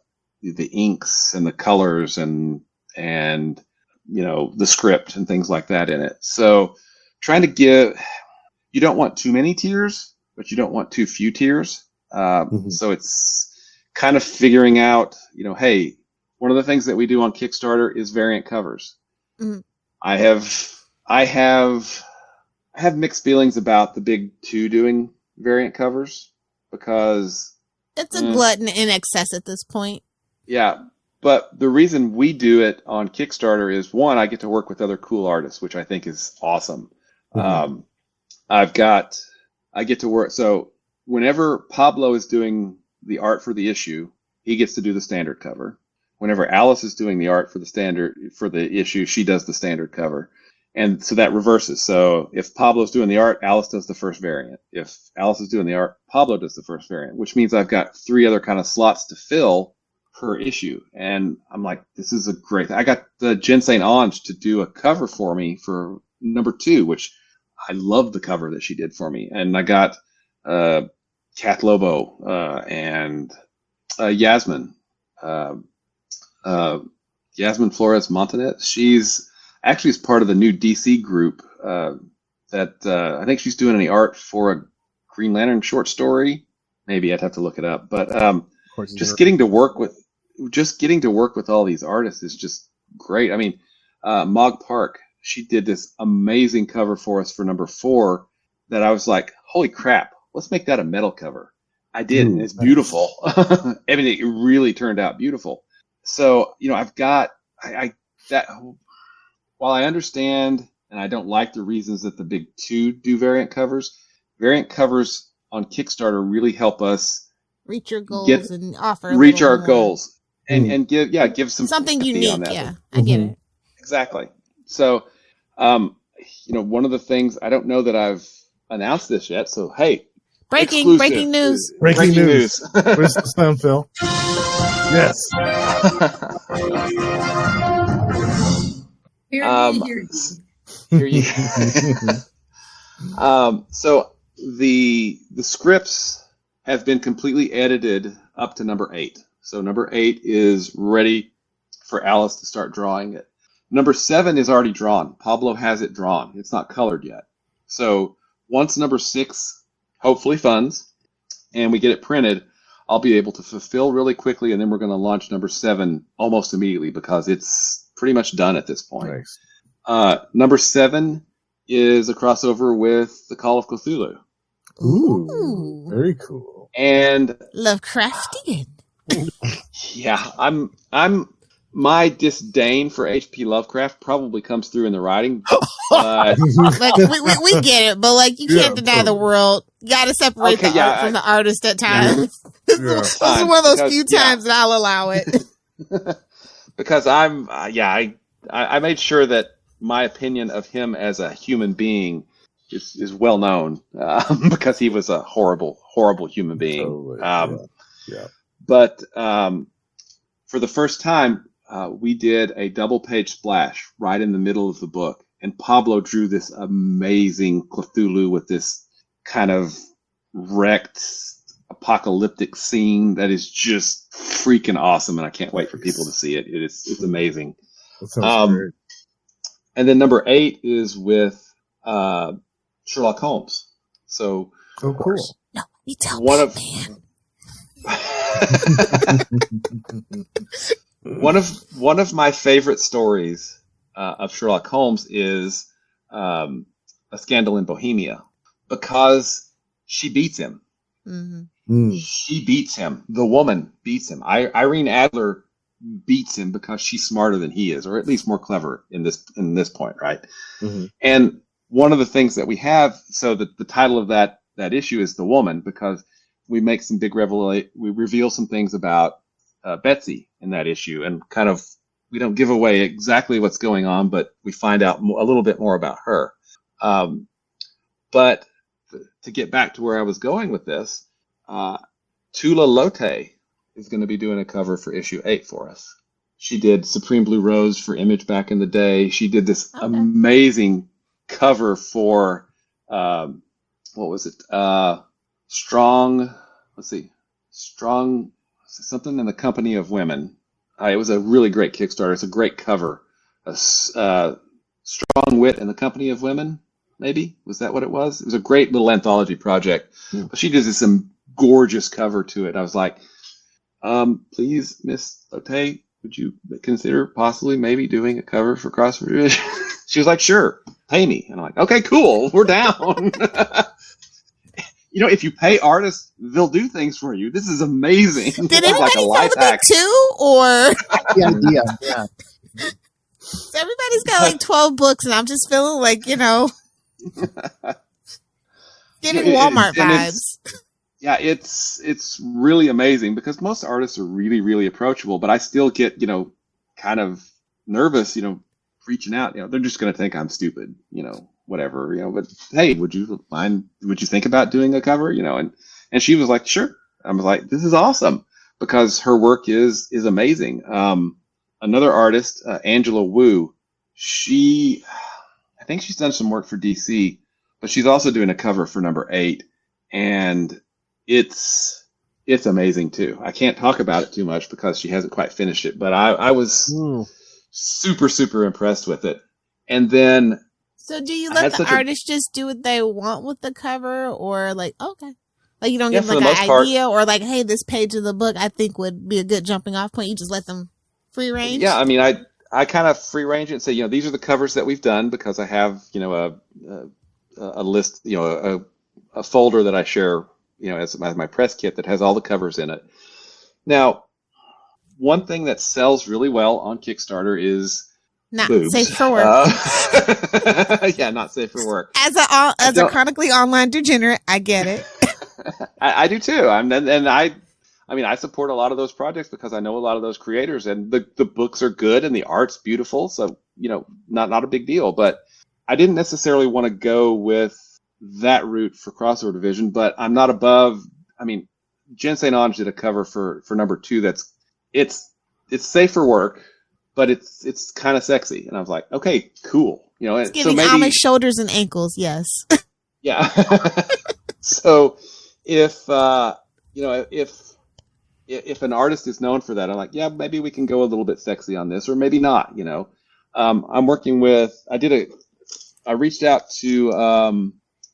inks and the colors and the script and things like that in it. So trying to you don't want too many tiers, but you don't want too few tiers. So it's kind of figuring out, hey, one of the things that we do on Kickstarter is variant covers. Mm-hmm. I have mixed feelings about the big 2 doing variant covers because it's a glutton in excess at this point. Yeah. But the reason we do it on Kickstarter is, one, I get to work with other cool artists, which I think is awesome. Mm-hmm. I get to work. So whenever Pablo is doing the art for the issue, he gets to do the standard cover. Whenever Alice is doing the art for the issue, she does the standard cover. And so that reverses. So if Pablo's doing the art, Alice does the first variant. If Alice is doing the art, Pablo does the first variant, which means I've got 3 other kind of slots to fill per issue. And I'm like, this is a great thing. I got the Jen St. Ange to do a cover for me for number 2, which I love the cover that she did for me. And I got Kath Lobo and Yasmin. Yasmin Flores Montanet. She's actually is part of the new DC group that I think she's doing any art for a Green Lantern short story. Maybe I'd have to look it up. But just getting to work with all these artists is just great. I mean, Mog Park, she did this amazing cover for us for number 4 that I was like, holy crap, let's make that a metal cover. I did, and it's beautiful. I mean, it really turned out beautiful. So, I've got that. While I understand and I don't like the reasons that the big 2 do variant covers on Kickstarter really help us reach your goals and offer our goals and give something unique. Yeah, I get it. Exactly. So, one of the things, I don't know that I've announced this yet. So, hey, breaking news. Breaking news. Where's the sound, Phil? Yes. Hear you. So the scripts have been completely edited up to number 8. So number 8 is ready for Alice to start drawing it. Number 7 is already drawn. Pablo has it drawn. It's not colored yet. So once number 6 hopefully funds, and we get it printed, I'll be able to fulfill really quickly, and then we're going to launch number 7 almost immediately because it's pretty much done at this point. Nice. Number 7 is a crossover with the Call of Cthulhu. Ooh, very cool. And Lovecraftian. yeah, my disdain for H.P. Lovecraft probably comes through in the writing. But Like we get it, but like you can't deny the world. You got to separate the art from the artist at times. This is one of those few times that I'll allow it. Because I made sure that my opinion of him as a human being is well known because he was a horrible, horrible human being. Totally. But for the first time, we did a double-page splash right in the middle of the book, and Pablo drew this amazing Cthulhu with this kind of wrecked apocalyptic scene that is just freaking awesome, and I can't wait for people to see it. It's amazing. That sounds great. And then number 8 is with Sherlock Holmes. So, cool. No, you tell one of my favorite stories of Sherlock Holmes is A Scandal in Bohemia, because she beats him. Mm-hmm. She beats him. The woman beats him. Irene Adler beats him because she's smarter than he is, or at least more clever in this point, right? Mm-hmm. And one of the things that we have, so the title of that issue is The Woman, because we make some big we reveal some things about Betsy in that issue, and kind of, we don't give away exactly what's going on, but we find out a little bit more about her. But to get back to where I was going with this, Tula Lotte is going to be doing a cover for issue 8 for us. She did Supreme Blue Rose for Image back in the day. She did this amazing cover for, what was it? Strong, something in the Company of Women. It was a really great Kickstarter. It's a great cover. Strong Wit in the Company of Women, maybe? Was that what it was? It was a great little anthology project. But she did this gorgeous cover to it. I was like, please, Miss Lotte, would you consider possibly maybe doing a cover for Crossword Division? She was like, sure, pay me. And I'm like, okay, cool, we're down. If you pay artists, they'll do things for you. This is amazing. Did everybody feel the bit too, or the idea? Yeah. So everybody's got like 12 books, and I'm just feeling like getting Walmart vibes. It's really amazing because most artists are really, really approachable, but I still get kind of nervous, reaching out. They're just going to think I'm stupid, whatever, but hey, would you think about doing a cover, and she was like, sure. I was like, this is awesome, because her work is amazing. Another artist, Angela Wu, I think she's done some work for DC, but she's also doing a cover for number 8, and it's amazing too. I can't talk about it too much because she hasn't quite finished it, but I was super, super impressed with it. And then, so do you let the artist just do what they want with the cover, or like you don't give them like an idea, or like, hey, this page of the book I think would be a good jumping off point? You just let them free range? Yeah, I mean, I kind of free range it and say, these are the covers that we've done, because I have a list, a folder that I share, as my press kit that has all the covers in it. Now, one thing that sells really well on Kickstarter is not boobs. safe for work. Yeah, not safe for work. As a chronically online degenerate, I get it. I do too. I support a lot of those projects because I know a lot of those creators, and the books are good and the art's beautiful. So, not a big deal, but I didn't necessarily want to go with that route for Crossover Division, but I'm not above. Jen St. Ange did a cover for number 2 it's safe for work, but it's kind of sexy, and I was like, okay, cool. It's giving Amish shoulders and ankles, yes. Yeah. So if an artist is known for that, I'm like, yeah, maybe we can go a little bit sexy on this, or maybe not. I'm working with. I reached out to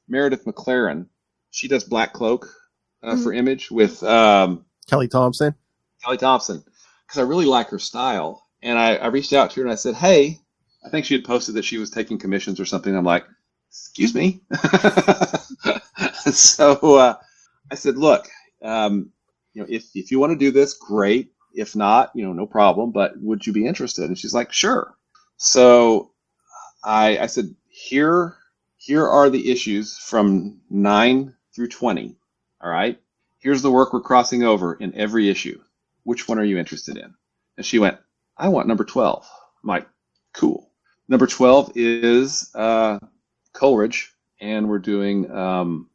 Meredith McLaren. She does Black Cloak for Image with Kelly Thompson. Because I really like her style. And I reached out to her and I said, hey, I think she had posted that she was taking commissions or something. I'm like, excuse me. So I said, look, if you want to do this, great. If not, no problem. But would you be interested? And she's like, sure. So I said, here are the issues from 9 through 20. All right. Here's the work we're crossing over in every issue. Which one are you interested in? And she went, I want number 12. I'm like, cool. Number 12 is Coleridge, and we're doing one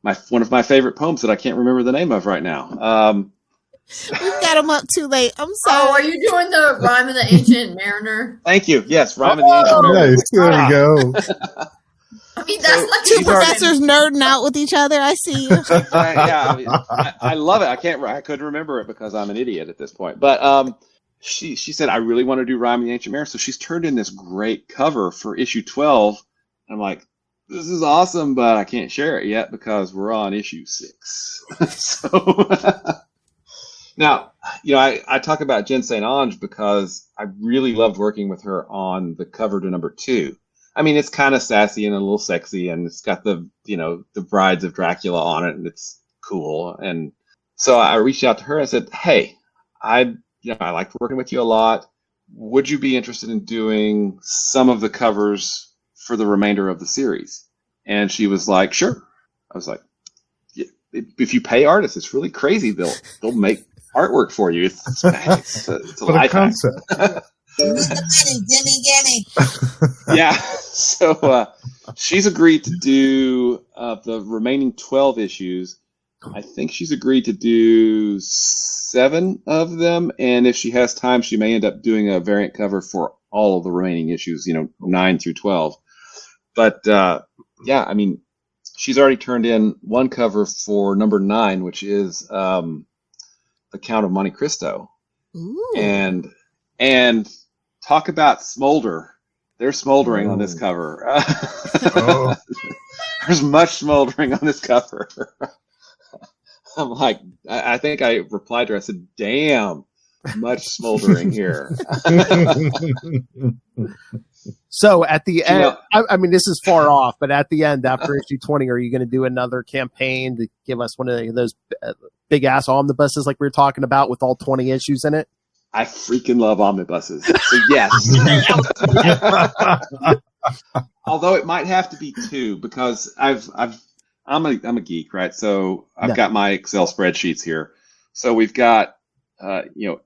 of my favorite poems that I can't remember the name of right now. We've got them up too late. I'm sorry. Oh, are you doing the Rhyme of the Ancient Mariner? Thank you. Yes, Rhyme of the Ancient Mariner. Nice. There you go. I mean, that's like Two professors nerding out with each other. I see you. I love it. I couldn't remember it because I'm an idiot at this point. But she said, I really want to do Rhyme of the Ancient Mariner. So she's turned in this great cover for issue 12. I'm like, this is awesome, but I can't share it yet because we're on issue 6. So now, I talk about Jen St. Ange because I really loved working with her on the cover to number 2. I mean, it's kind of sassy and a little sexy, and it's got the Brides of Dracula on it, and it's cool. And so I reached out to her and I said, hey, I liked working with you a lot. Would you be interested in doing some of the covers for the remainder of the series? And she was like, sure. I was like, yeah, if you pay artists, it's really crazy. They'll make artwork for you. It's a life concept. Gimme. Yeah. So she's agreed to do the remaining 12 issues. I think she's agreed to do 7 of them, and if she has time, she may end up doing a variant cover for all of the remaining issues, 9 through 12. But yeah, I mean, she's already turned in one cover for number 9, which is the Count of Monte Cristo. Ooh. And talk about smolder. They're smoldering on this cover. There's much smoldering on this cover. I'm like, I think I replied to her. I said, damn, much smoldering here. So at the end, I mean, this is far off, but at the end, after issue 20, are you going to do another campaign to give us one of those big ass omnibuses like we were talking about with all 20 issues in it? I freaking love omnibuses. So yes. Although it might have to be 2 because I'm a geek, right? So I've got my Excel spreadsheets here. So we've got 19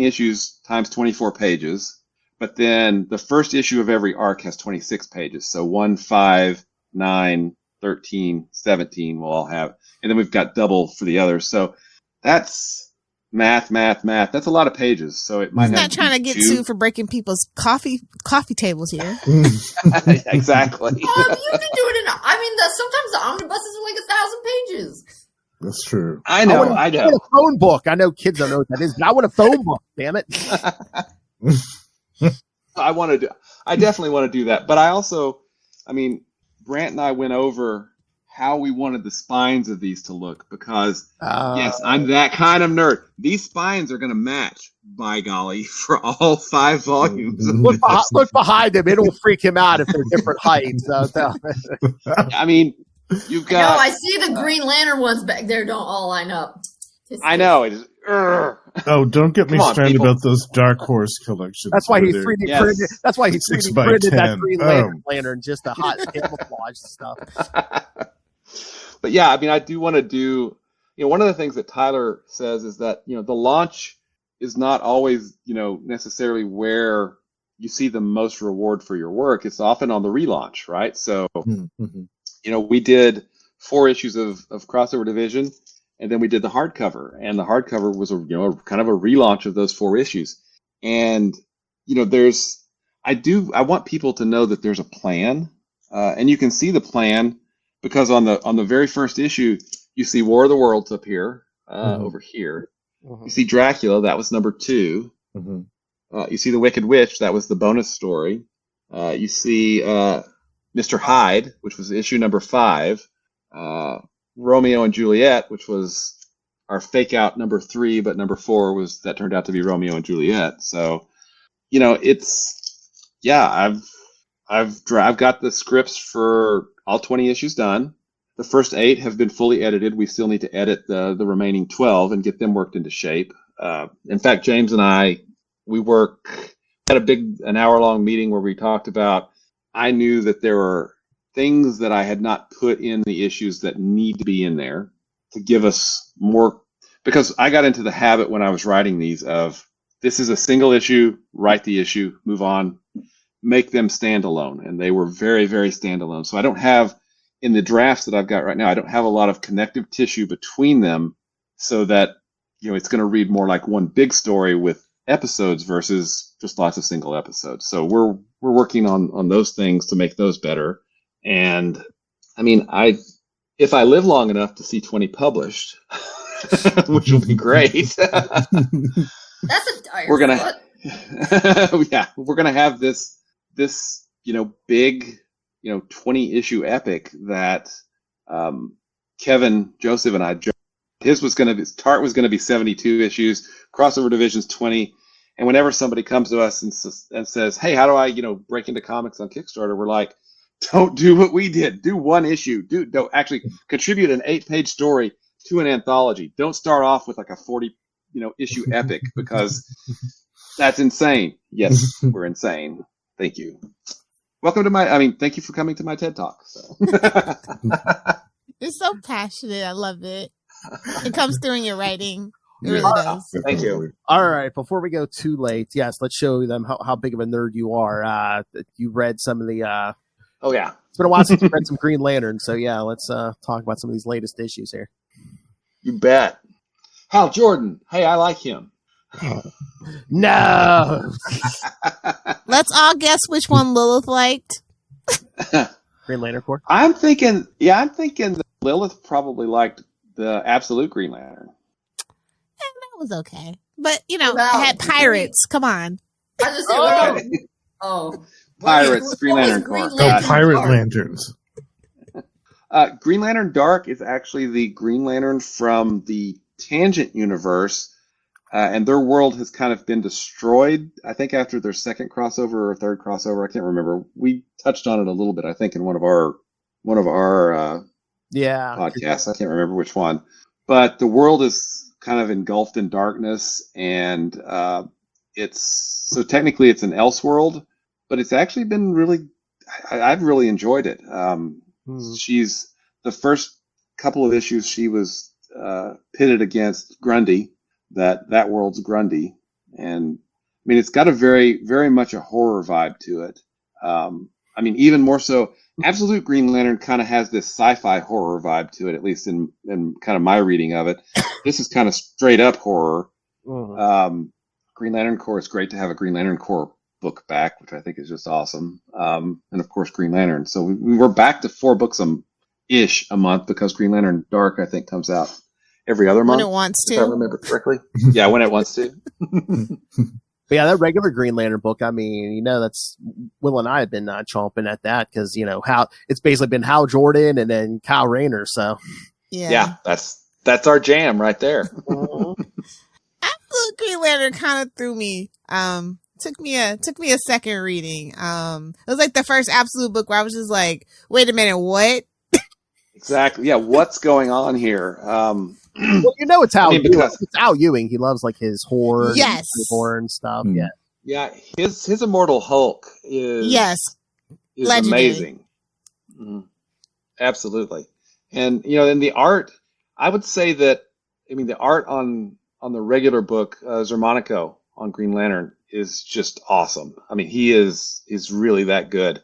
issues times 24 pages, but then the first issue of every arc has 26 pages. So 1, 5, 9, 13, 17 we'll all have, and then we've got double for the others. So that's math. That's a lot of pages. So it might. He's not trying to get sued for breaking people's coffee tables here. Exactly. You can do it sometimes the omnibuses are like 1,000 pages. That's true. I know. I want a phone book. I know kids don't know what that is, but I want a phone book. Damn it! I definitely want to do that. But I also, Brant and I went over how we wanted the spines of these to look because, yes, I'm that kind of nerd. These spines are going to match, by golly, for all 5 volumes. Look behind him. It'll freak him out if they're different heights. I mean, you've got... No, I see the Green Lantern ones back there don't all line up. I know. It is, oh, don't get me started about those Dark Horse collections. That's why he 3D printed. That's why he 3D printed that Green Lantern, just a hot camouflage stuff. But yeah, I do want to do, one of the things that Tyler says is that, the launch is not always, necessarily where you see the most reward for your work. It's often on the relaunch, right? So, we did 4 issues of Crossover Division, and then we did the hardcover, and the hardcover was a kind of a relaunch of those 4 issues. And, I want people to know that there's a plan, and you can see the plan. Because on the very first issue, you see War of the Worlds up here, over here. You see Dracula, that was number 2. You see The Wicked Witch, that was the bonus story. You see Mr. Hyde, which was issue number 5. Romeo and Juliet, which was our fake out number 3, but number 4 turned out to be Romeo and Juliet. So, I've got the scripts for all 20 issues done. The first 8 have been fully edited. We still need to edit the remaining 12 and get them worked into shape. In fact, James and I, had an hour-long meeting where we talked about, I knew that there were things that I had not put in the issues that need to be in there to give us more, because I got into the habit when I was writing these of, this is a single issue, write the issue, move on, make them stand alone. And they were very, very standalone. So I don't have, in the drafts that I've got right now, I don't have a lot of connective tissue between them so that, it's going to read more like one big story with episodes versus just lots of single episodes. So we're working on those things to make those better. And I mean, if I live long enough to see 20 published, which will be great. That's a dire we're gonna thought. we're gonna have this big 20 issue epic that Kevin, Joseph, and I, Tart was gonna be 72 issues, Crossover Division's 20, and whenever somebody comes to us and says, hey, how do I break into comics on Kickstarter, we're like, don't do what we did. Do one issue. Don't actually contribute an 8-page story to an anthology. Don't start off with like a 40 issue epic, because that's insane. Yes, we're insane. Thank you. Welcome to thank you for coming to my TED Talk. So. You're so passionate. I love it. It comes through in your writing. It really does. Thank you. All right. Before we go too late, yes, let's show them how big of a nerd you are. You read some of the... Oh, yeah. It's been a while since you read some Green Lantern. So, yeah, let's talk about some of these latest issues here. You bet. Hal Jordan. Hey, I like him. No. Let's all guess which one Lilith liked. Green Lantern Corps? I'm thinking that Lilith probably liked the Absolute Green Lantern. That was okay. But, Wow. it had pirates. Come on. I just say, Pirates, Green Lantern Corps. Pirate lanterns. Green Lantern Dark is actually the Green Lantern from the Tangent universe, and their world has kind of been destroyed, I think, after their second crossover or third crossover. I can't remember. We touched on it a little bit, I think, in one of our podcasts. I can't remember which one. But the world is kind of engulfed in darkness, and so technically it's an Elseworld, but it's actually been I've really enjoyed it. She's, the first couple of issues, she was pitted against Grundy, that world's Grundy. And it's got a very, very much a horror vibe to it. Even more so, Absolute Green Lantern kind of has this sci-fi horror vibe to it, at least in kind of my reading of it. This is kind of straight up horror. Green Lantern Corps, it's great to have a Green Lantern Corps book back, which I think is just awesome. And of course, Green Lantern. So we were back to 4 books ish a month, because Green Lantern Dark, I think, comes out every other month. When it wants to. If I remember correctly. Yeah, when it wants to. But yeah, that regular Green Lantern book, that's Will and I have been chomping at that, because, it's basically been Hal Jordan and then Kyle Rayner. So yeah, that's our jam right there. Absolute Green Lantern kind of threw me. Took me a second reading. It was like the first Absolute book where I was just like, wait a minute, what? Exactly. Yeah, what's going on here? Well, it's Hal Ewing. It's Al Ewing. He loves like his horror, and stuff. Yeah. His Immortal Hulk is amazing. Absolutely. And in the art, I would say that the art on the regular book, Zermanico on Green Lantern, is just awesome. He is really that good.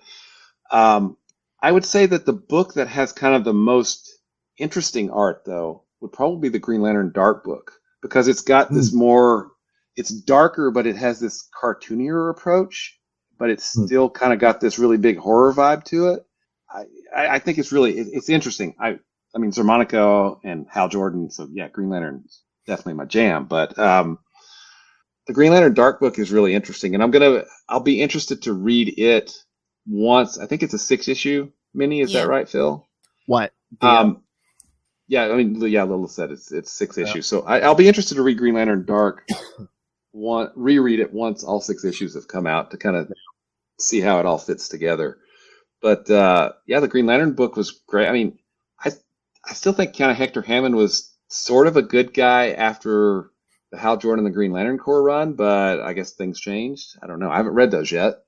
I would say that the book that has kind of the most interesting art, though, would probably be the Green Lantern Dark book, because it's got this it's darker, but it has this cartoonier approach, but it's still kind of got this really big horror vibe to it. I think it's interesting. Zermanico and Hal Jordan, so yeah, Green Lantern's definitely my jam, but the Green Lantern Dark book is really interesting, and I'll be interested to read it once. I think it's a 6-issue mini. Is that right, Phil? What? Yeah, I mean, yeah, Lilith said it's 6 issues. So I'll be interested to read Green Lantern Dark, reread it once all 6 issues have come out to kind of see how it all fits together. But yeah, the Green Lantern book was great. I mean, I still think kind of Hector Hammond was sort of a good guy after the Hal Jordan and the Green Lantern Corps run, but I guess things changed. I don't know. I haven't read those yet.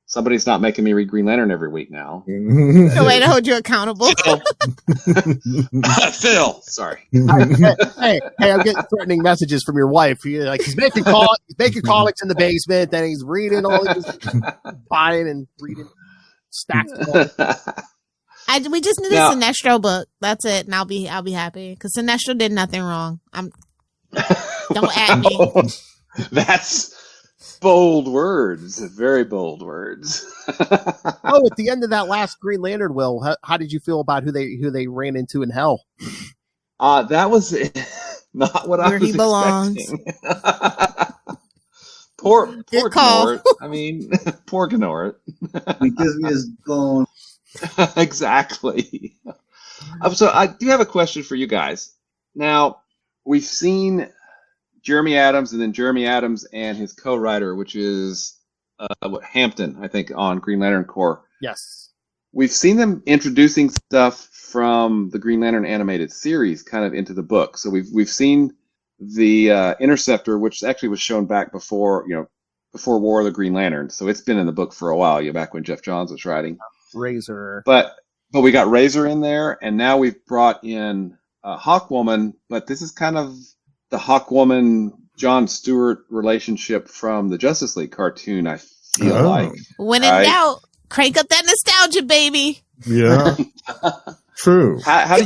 Somebody's not making me read Green Lantern every week now. No way to hold you accountable. Phil, sorry. Hey, I'm getting threatening messages from your wife. He's making comics in the basement, then he's reading all these, buying and reading stacks of them. We just need a Sinestro book. That's it, and I'll be happy because Sinestro did nothing wrong. Don't at me. That's bold words, very bold words. Oh, at the end of that last Green Lantern, Will, how did you feel about who they ran into in hell? That was not what I was expecting. Poor Gnort. I mean, poor Gnort. He gives me his bone. Exactly. So I do have a question for you guys. Now, we've seen Jeremy Adams and then Jeremy Adams and his co-writer, which is Hampton, I think, on Green Lantern Corps. Yes. We've seen them introducing stuff from the Green Lantern animated series kind of into the book. So we've seen the Interceptor, which actually was shown back before War of the Green Lantern. So it's been in the book for a while, back when Jeff Johns was writing. Razor. But we got Razor in there, and now we've brought in Hawkwoman, but this is kind of the Hawkwoman John Stewart relationship from the Justice League cartoon, I feel like. When in doubt, crank up that nostalgia, baby. Yeah. True. How do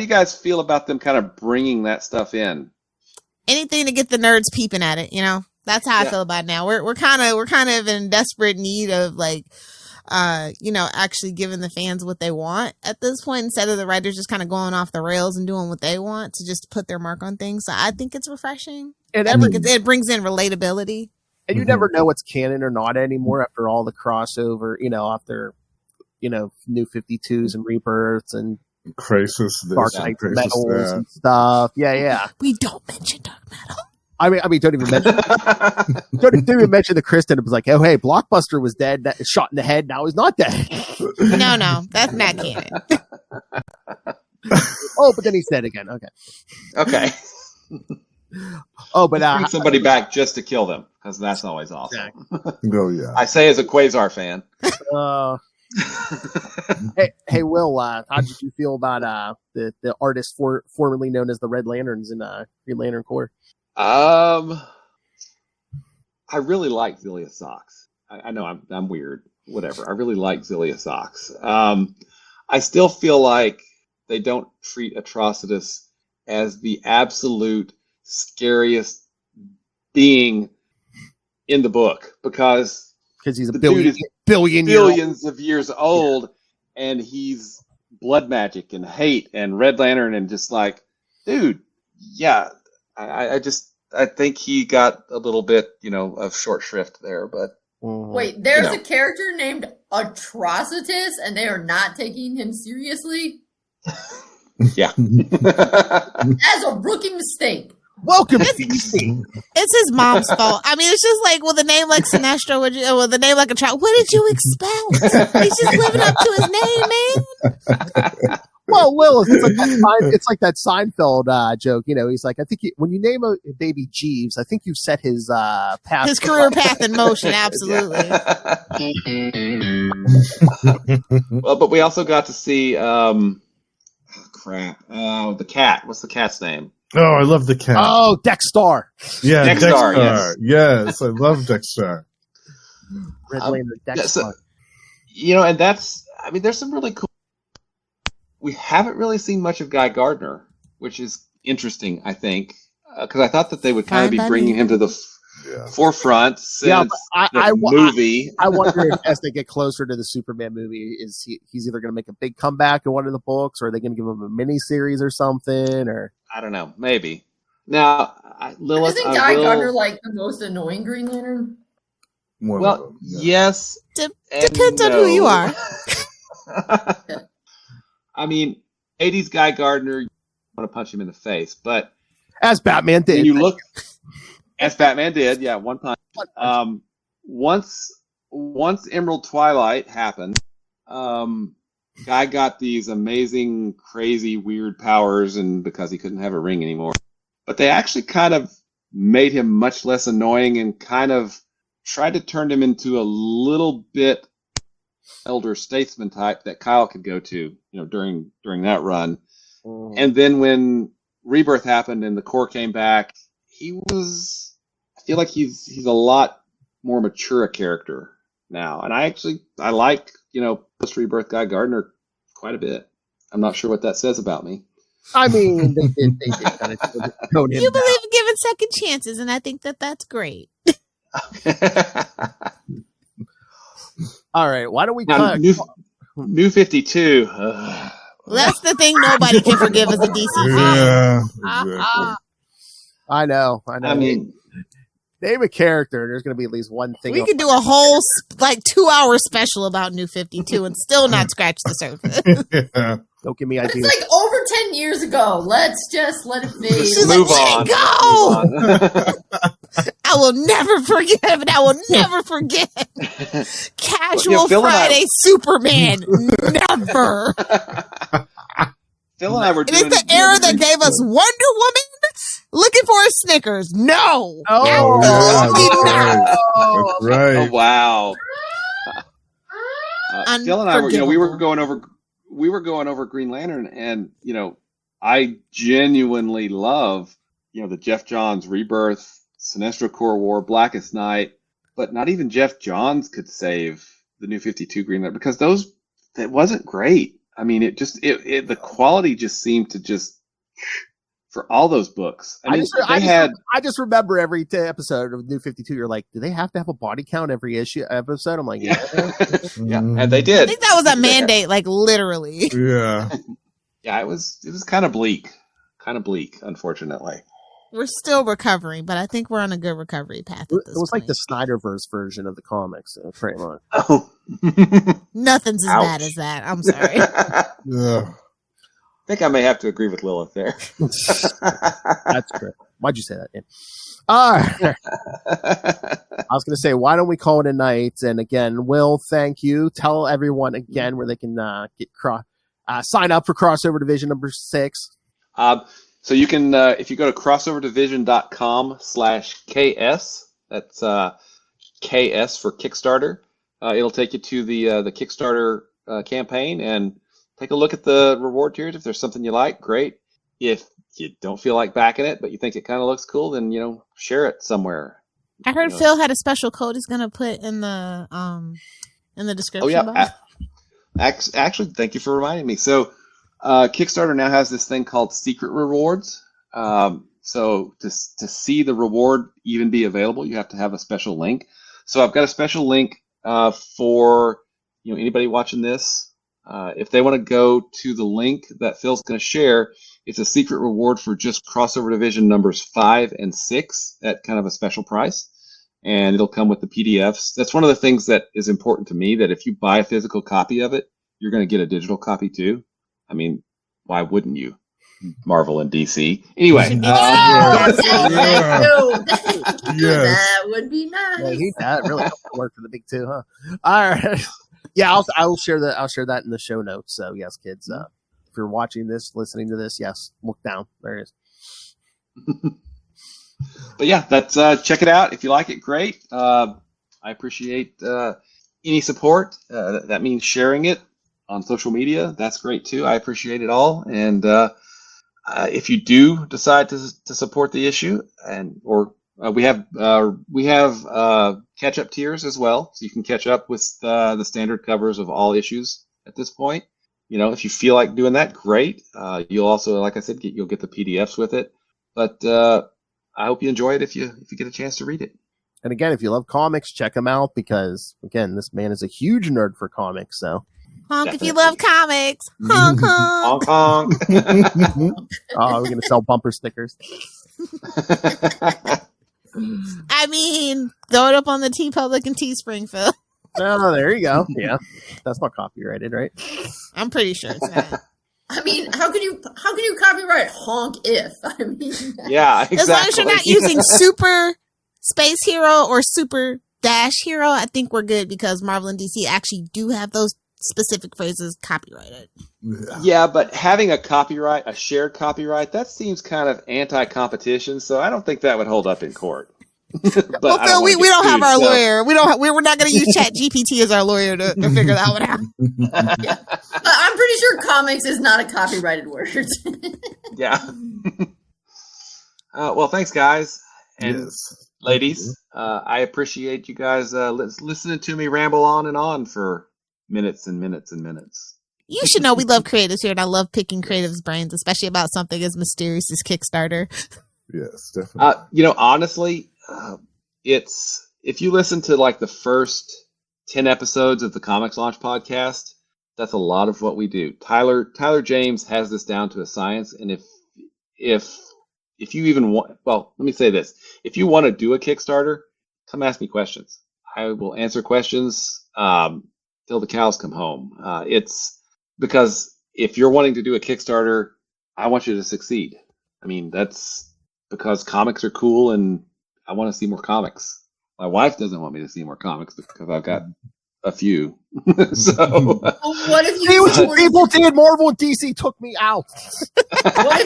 you guys feel about them kind of bringing that stuff in? Anything to get the nerds peeping at it, That's how I feel about it now. We're kind of in desperate need of actually giving the fans what they want at this point, instead of the writers just kind of going off the rails and doing what they want to just put their mark on things. So I think it's refreshing. And it brings in relatability. And you never know what's canon or not anymore after all the crossover, after, New 52s and Rebirths and Crisis, Dark Knight Metals and stuff. Yeah. We don't mention Dark Metal. I mean, don't even mention the Kristen. It was like, oh, hey, Blockbuster was dead, shot in the head. Now he's not dead. No, that's not canon. Oh, but then he's dead again. Okay. Oh, but bring somebody back just to kill them, because that's always awesome. Exactly. Oh yeah. I say as a Quasar fan. Hey, Will, how did you feel about the artist formerly known as the Red Lanterns in Green Lantern Corps? I really like Zelia Socks. I know I'm weird. Whatever. I really like Zelia Socks. I still feel like they don't treat Atrocitus as the absolute scariest being in the book, because he's a billions of years old, and he's blood magic and hate and Red Lantern, and just like, dude, yeah. I think he got a little bit, of short shrift there, but. Wait, there's a character named Atrocitus, and they are not taking him seriously? Yeah. That's a rookie mistake. Welcome to DC. It's his mom's fault. I mean, it's just like, with a name like Sinestro, with a name like a child, what did you expect? He's just living up to his name, man. Well, Will, it's like that Seinfeld joke. He's like, I think when you name a baby Jeeves, I think you set his path, his career path in motion. Absolutely. Well, but we also got to see, the cat. What's the cat's name? Oh, I love the cat. Oh, Dexter. Yeah, Dexter. Yes, I love Dexter. Red Lantern Dexter. So, and that's, there's some really cool. We haven't really seen much of Guy Gardner, which is interesting, I think, because I thought that they would kind of be bringing him to the forefront since the movie. I wonder if, as they get closer to the Superman movie, he's either going to make a big comeback in one of the books, or are they going to give him a mini series or something? Or I don't know, maybe. Now, Lilith, isn't Guy Gardner like the most annoying Green Lantern? Yes. Depends on who you are. I mean, 80s Guy Gardner, you want to punch him in the face, but as Batman did. when you look, as Batman did, yeah, one punch. Once Emerald Twilight happened, Guy got these amazing, crazy, weird powers, and because he couldn't have a ring anymore. But they actually kind of made him much less annoying and kind of tried to turn him into a little bit elder statesman type that Kyle could go to, during that run. And then when Rebirth happened and the core came back, I feel like he's a lot more mature a character now. And I like, post-Rebirth Guy Gardner quite a bit. I'm not sure what that says about me. I mean, they did kind of tone him You down. believe in giving second chances, and I think that that's great. All right, why don't we Now, New 52. Well, that's the thing nobody can forgive as a DC fan. Yeah, exactly. I know. I mean, name a character, there's going to be at least one thing. We could do a whole 2-hour special about New 52 and still not scratch the surface. Yeah. Don't give me But ideas. it's like over 10 years ago. Let's just let it fade. She's move like, on. let it go. I will never forgive, and I will never forget. Casual Phil and I- Friday Superman. Never. Phil and I were It doing is the era that gave us Wonder Woman looking for a Snickers. No. Oh, Absolutely yeah, not. that's right. Oh, wow. Phil and I were, we were Unforgivable. going over Green Lantern, and I genuinely love the Jeff Johns Rebirth, Sinestro Corps War, Blackest Night, but not even Jeff Johns could save the New 52 Green Lantern because that wasn't great. I mean, the quality just seemed to for all those books. I mean, I just remember every episode of New 52. You're like, do they have to have a body count every episode? I'm like, yeah. Yeah, and they did. I think that was a mandate, like literally. Yeah. Yeah, it was kind of bleak, unfortunately. We're still recovering, but I think we're on a good recovery path. It was like the Snyderverse version of the comics, pretty much. Oh, Nothing's as Ouch. bad as that. I'm sorry. Yeah. I think I may have to agree with Lilith there. That's great. Why'd you say that? Yeah. All right. I was going to say, why don't we call it a night? And again, Will, thank you. Tell everyone again where they can sign up for Crossover Division number 6. So you can, if you go to crossoverdivision.com/KS, that's KS for Kickstarter. It'll take you to the Kickstarter campaign and take a look at the reward tiers. If there's something you like, great. If you don't feel like backing it, but you think it kind of looks cool, then share it somewhere. I heard Phil had a special code he's gonna put in the description. Oh yeah, box. actually, thank you for reminding me. So Kickstarter now has this thing called secret rewards. So to see the reward even be available, you have to have a special link. So I've got a special link for anybody watching this. If they want to go to the link that Phil's going to share, it's a secret reward for just Crossover Division numbers 5 and 6 at kind of a special price. And it'll come with the PDFs. That's one of the things that is important to me, that if you buy a physical copy of it, you're going to get a digital copy too. I mean, why wouldn't you? Marvel and DC. Anyway. Yes. That would be nice. That really worked for the big two, huh? All right. Yeah, I'll share that. I'll share that in the show notes. So yes, kids, if you're watching this, listening to this, yes, look down. There it is. But yeah, that's check it out. If you like it, great. I appreciate any support. That means sharing it on social media. That's great too. I appreciate it all. And if you do decide to support the issue, we have catch-up tiers as well, so you can catch up with the standard covers of all issues at this point. If you feel like doing that, great. You'll also, like I said, you'll get the PDFs with it. But I hope you enjoy it if you get a chance to read it. And again, if you love comics, check them out because again, this man is a huge nerd for comics. So Honk Definitely. if you love comics. Honk honk. Hong Kong. we're gonna sell bumper stickers. I mean, throw it up on the TeePublic and Teespring, Phil. Oh, there you go. Yeah, that's not copyrighted, right? I'm pretty sure it's not. I mean, how can you copyright honk if? I mean, Yeah, exactly. As long as you're not using super space hero or super dash hero, I think we're good because Marvel and DC actually do have those specific phrases copyrighted. Yeah, but having a shared copyright, that seems kind of anti-competition, so I don't think that would hold up in court. But Well, Phil, we don't have our lawyer. We're not going to use Chat GPT as our lawyer to figure that one out. yeah. I'm pretty sure comics is not a copyrighted word. Yeah. Well, thanks, guys and ladies. I appreciate you guys listening to me ramble on and on for minutes and minutes and minutes. You should know we love creatives here, and I love picking creatives' brains, especially about something as mysterious as Kickstarter. Yes, definitely. Honestly, it's if you listen to like the first 10 episodes of the Comics Launch podcast, that's a lot of what we do. Tyler James has this down to a science, and if you even want, well, let me say this: if you want to do a Kickstarter, come ask me questions. I will answer questions till the cows come home. It's because if you're wanting to do a Kickstarter, I want you to succeed. I mean, that's because comics are cool and I want to see more comics. My wife doesn't want me to see more comics because I've got a few. So what if people did? Marvel and DC took me out. What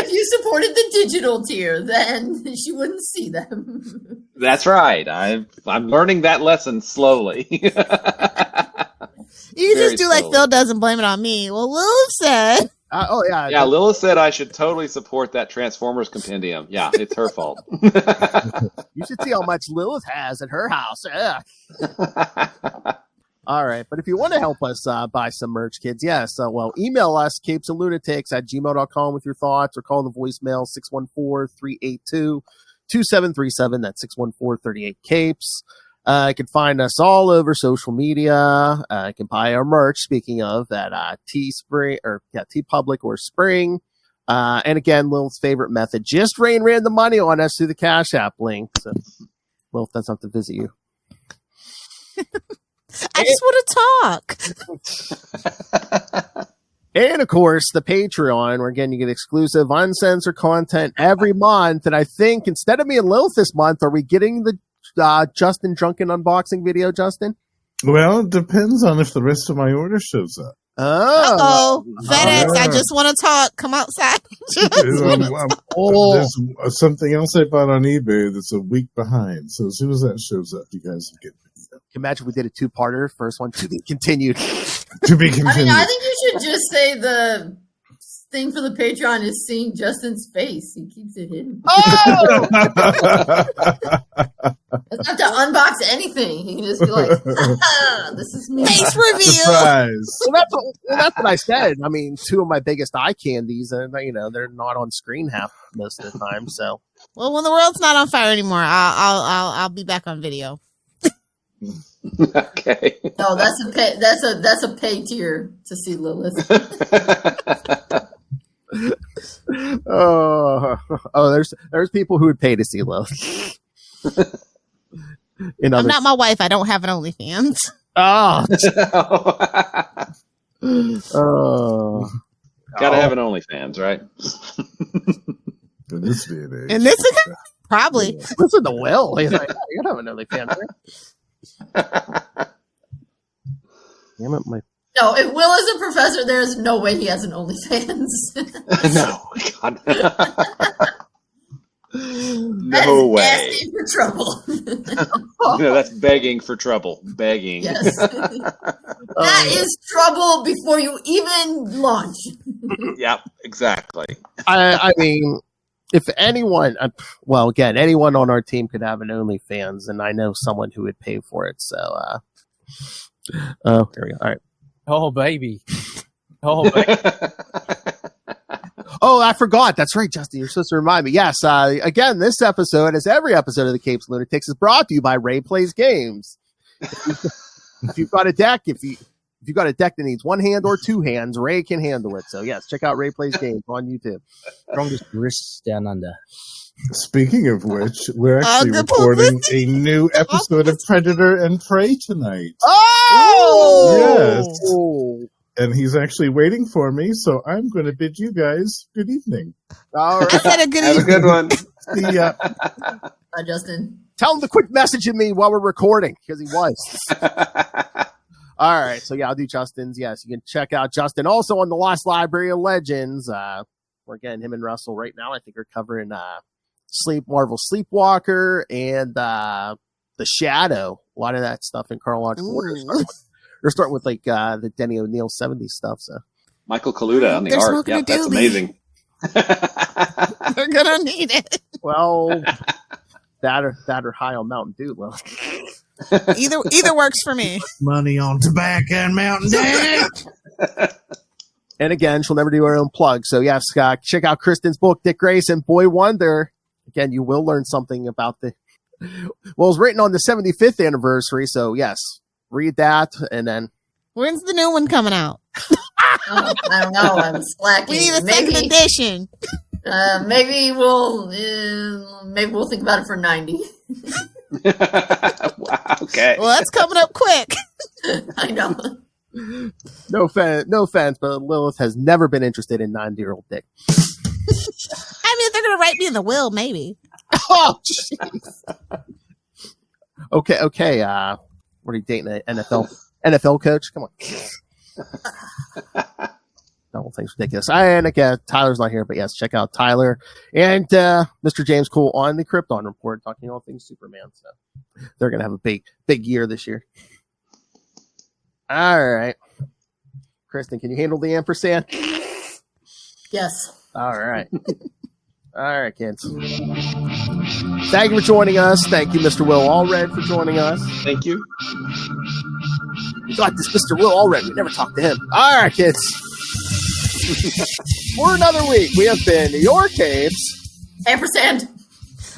if you supported the digital tier? Then she wouldn't see them. That's right. I'm learning that lesson slowly. You just do like Phil does and blame it on me. Well, Lilith said. Yeah, Lilith said I should totally support that Transformers compendium. Yeah, it's her fault. You should see how much Lilith has at her house. Yeah. All right, but if you want to help us buy some merch, kids, yes. Well, email us, CapesandLunatics@gmail.com with your thoughts, or call the voicemail 614-382-2737. That's 614-38-CAPES. You can find us all over social media. You can buy our merch, speaking of, at TeePublic or Spring. And again, Lilith's favorite method, just ran the money on us through the Cash App link. So, Lilith doesn't have to visit you. I just want to talk. And of course, the Patreon, where again, you get exclusive uncensored content every month. And I think instead of me and Lilith this month, are we getting the Justin Drunken unboxing video, Justin? Well, it depends on if the rest of my order shows up. FedEx, I just want to talk. Come outside. There's something else I bought on eBay that's a week behind. So as soon as that shows up, you guys will get it. Imagine we did a two-parter. First one to be continued. To be continued. I mean, I think you should just say the thing for the Patreon is seeing Justin's face. He keeps it hidden. Oh! Doesn't have to unbox anything. He can just be like, this is me. Face reveal. Surprise. Well, that's what I said. I mean, two of my biggest eye candies, and they're not on screen most of the time. So, well, when the world's not on fire anymore, I'll be back on video. Okay. No, that's a pay tier to see Lilith. There's people who would pay to see Lilith. I'm not my wife. I don't have an OnlyFans. Gotta have an OnlyFans, right? In this day and age. In this probably. Yeah. Listen to Will. He's like, you gotta have an OnlyFans, right? Damn it, No, if Will is a professor, there's no way he has an OnlyFans. No, God. No way. Asking for trouble. That's begging for trouble. Begging. Yes. That is trouble before you even launch. Yep, exactly. I mean, if anyone, anyone on our team could have an OnlyFans, and I know someone who would pay for it. So, here we go. All right. Oh, baby. Oh, baby. Oh, I forgot. That's right, Justin. You're supposed to remind me. Yes. Again, this episode, as every episode of the Capes Lunatics, is brought to you by Ray Plays Games. If you've got a deck, if if you got a deck that needs one hand or two hands, Ray can handle it. So yes, check out Ray Plays Games on YouTube. Strongest wrists down under. Speaking of which, we're actually good recording a new episode of Predator and Prey tonight. Oh! Yes. And he's actually waiting for me, so I'm going to bid you guys good evening. All I right. said a good Have a evening. good one. See ya. Bye, Justin. Tell him to quit messaging me while we're recording, because he was. All right, so yeah, I'll do Justin's. Yes, you can check out Justin also on the Lost Library of Legends. Where again, him and Russell right now, I think, are covering Marvel Sleepwalker and The Shadow. A lot of that stuff in chronological order. They're starting with like the Denny O'Neil 70s stuff. So Michael Kaluta on the They're art. smoking Yeah, a that's doobie. amazing. They're gonna need it. well, that or high on Mountain Dew. Well, Either works for me. Money on tobacco and Mountain Dew. and again, she'll never do her own plug. So yes, check out Kristen's book, Dick Grayson, Boy Wonder. Again, you will learn something about well, it was written on the 75th anniversary. So yes, read that, and then When's the new one coming out? Oh, I don't know. I'm slacking. We need a second edition. Maybe we'll think about it for 90. Wow, okay. Well, that's coming up quick. I know. no offense, but Lilith has never been interested in 90-year-old dick. I mean, if they're gonna write me in the will, maybe. Oh, jeez. Okay. What are you dating? An NFL coach? Come on. The whole thing's ridiculous. And again, Tyler's not here, but yes, check out Tyler and Mr. James Cole on the Krypton Report, talking all things Superman. So they're gonna have a big year this year. All right, Kristen, can you handle the ampersand? Yes. All right. All right, kids. Thank you for joining us. Thank you, Mr. Will Allred, for joining us. Thank you. We got this Mr. Will Allred. We never talked to him. All right, kids. For another week, we have been your Capes. Ampersand.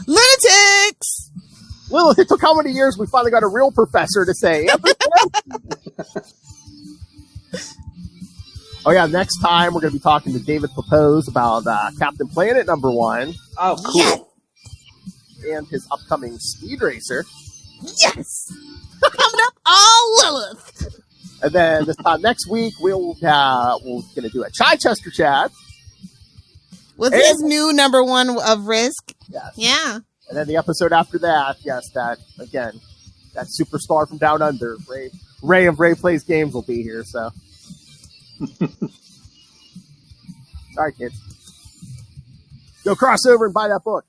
Lunatics. Lilith, it took how many years we finally got a real professor to say? Oh, yeah, next time we're going to be talking to David Papose about Captain Planet #1. Oh, cool. And his upcoming Speed Racer. Yes. Coming up, all Lilith. And then this time next week, we're going to do a Chichester chat. With his new #1 of Risk. Yes. Yeah. And then the episode after that, yes, that superstar from Down Under, Ray of Ray Plays Games will be here, so. All right, kids. Go cross over and buy that book.